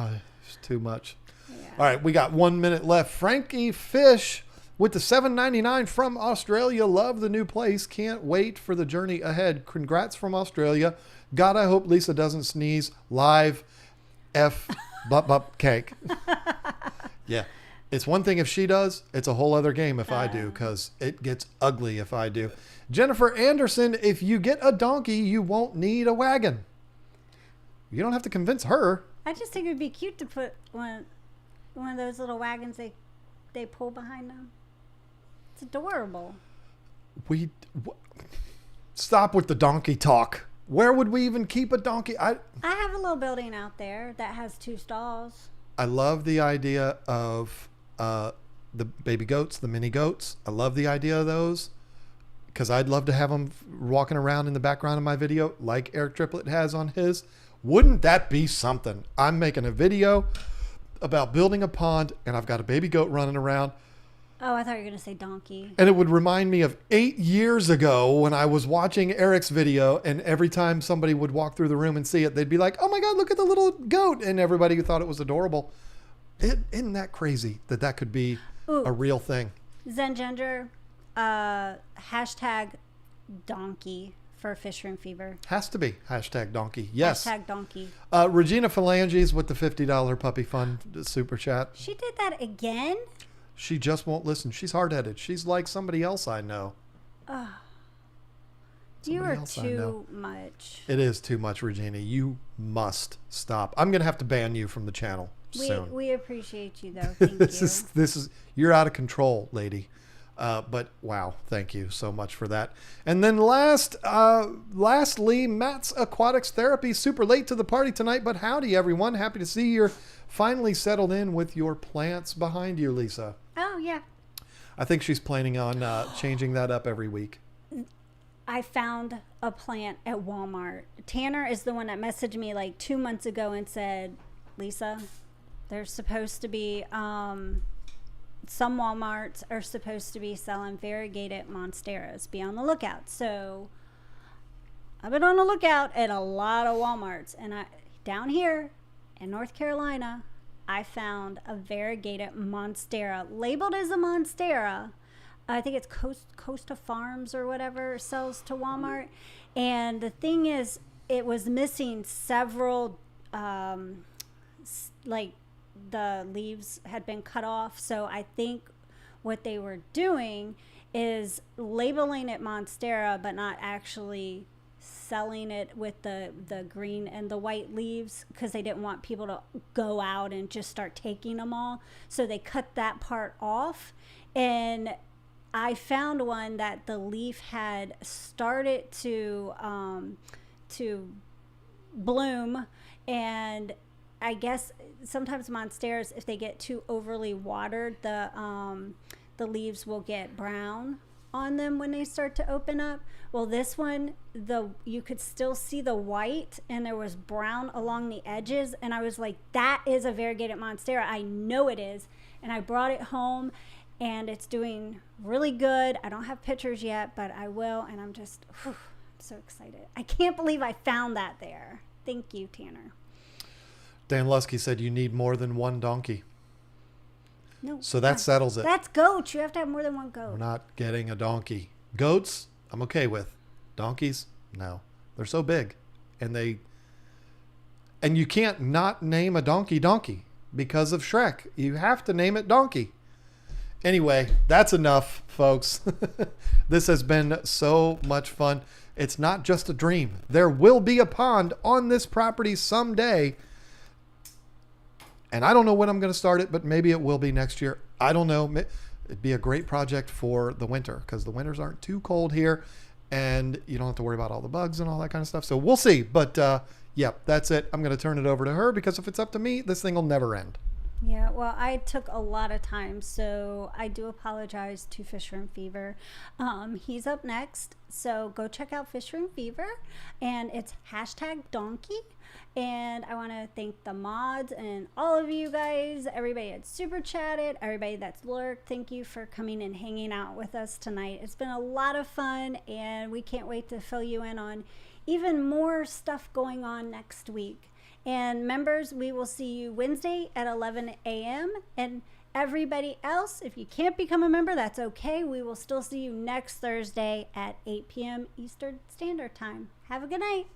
It's too much. Yeah. All right, we got 1 minute left. Frankie Fish with the $7.99 from Australia. Love the new place. Can't wait for the journey ahead. Congrats from Australia. God, I hope Lisa doesn't sneeze live. Butt cake. Yeah. It's one thing if she does. It's a whole other game if I do, because it gets ugly if I do. Jennifer Anderson, if you get a donkey, you won't need a wagon. You don't have to convince her. I just think it would be cute to put one of those little wagons they pull behind them. It's adorable. Stop with the donkey talk. Where would we even keep a donkey? I have a little building out there that has 2 stalls. I love the idea of the baby goats, the mini goats. I love the idea of those because I'd love to have them walking around in the background of my video like Eric Triplett has on his. Wouldn't that be something? I'm making a video about building a pond, and I've got a baby goat running around. Oh, I thought you were going to say donkey. And it would remind me of 8 years ago when I was watching Eric's video, and every time somebody would walk through the room and see it, they'd be like, oh my God, look at the little goat. And everybody who thought it was adorable. Isn't that crazy that could be a real thing? Zen Ginger, hashtag donkey for Fish Room Fever. Has to be. Hashtag donkey. Yes. Hashtag donkey. Regina Phalanges with the $50 puppy fund super chat. She did that again? She just won't listen. She's hard-headed. She's like somebody else I know. You are too much. It is too much, Regina. You must stop. I'm going to have to ban you from the channel soon. We appreciate you, though. Thank you. This is you're out of control, lady. But wow, thank you so much for that. And then lastly, Matt's Aquatics Therapy. Super late to the party tonight, but howdy, everyone. Happy to see you're finally settled in with your plants behind you, Lisa. Oh, yeah. I think she's planning on changing that up every week. I found a plant at Walmart. Tanner is the one that messaged me like 2 months ago and said, Lisa, there's supposed to be, some Walmarts are supposed to be selling variegated monsteras. Be on the lookout. So I've been on the lookout at a lot of Walmarts. And down here in North Carolina, I found a variegated monstera labeled as a monstera. I think it's Costa Farms or whatever sells to Walmart. And the thing is, it was missing several, like the leaves had been cut off. So I think what they were doing is labeling it monstera, but not actually selling it with the green and the white leaves, because they didn't want people to go out and just start taking them all. So they cut that part off. And I found one that the leaf had started to bloom, and I guess sometimes monsteras, if they get too overly watered, the leaves will get brown on them when they start to open up. Well, this one, you could still see the white, and there was brown along the edges, and I was like, that is a variegated monstera. I know it is. And I brought it home, and it's doing really good. I don't have pictures yet, but I will, and I'm just I'm so excited. I can't believe I found that there. Thank you, Tanner. Dan Lusky said you need more than one donkey. No. So that settles it. That's goats. You have to have more than one goat. We're not getting a donkey. Goats, I'm okay with. Donkeys, no. They're so big. And you can't not name a donkey because of Shrek. You have to name it Donkey. Anyway, that's enough, folks. This has been so much fun. It's not just a dream. There will be a pond on this property someday. And I don't know when I'm going to start it, but maybe it will be next year. I don't know. It'd be a great project for the winter, because the winters aren't too cold here, and you don't have to worry about all the bugs and all that kind of stuff. So we'll see. But yeah, that's it. I'm going to turn it over to her, because if it's up to me, this thing will never end. Yeah, well, I took a lot of time, so I do apologize to Fisher and Fever. He's up next, so go check out Fisher and Fever, and it's #donkey. And I want to thank the mods and all of you guys, everybody that's super chatted, everybody that's lurked. Thank you for coming and hanging out with us tonight. It's been a lot of fun, and we can't wait to fill you in on even more stuff going on next week. And members, we will see you Wednesday at 11 a.m. And everybody else, if you can't become a member, that's okay. We will still see you next Thursday at 8 p.m. Eastern Standard Time. Have a good night.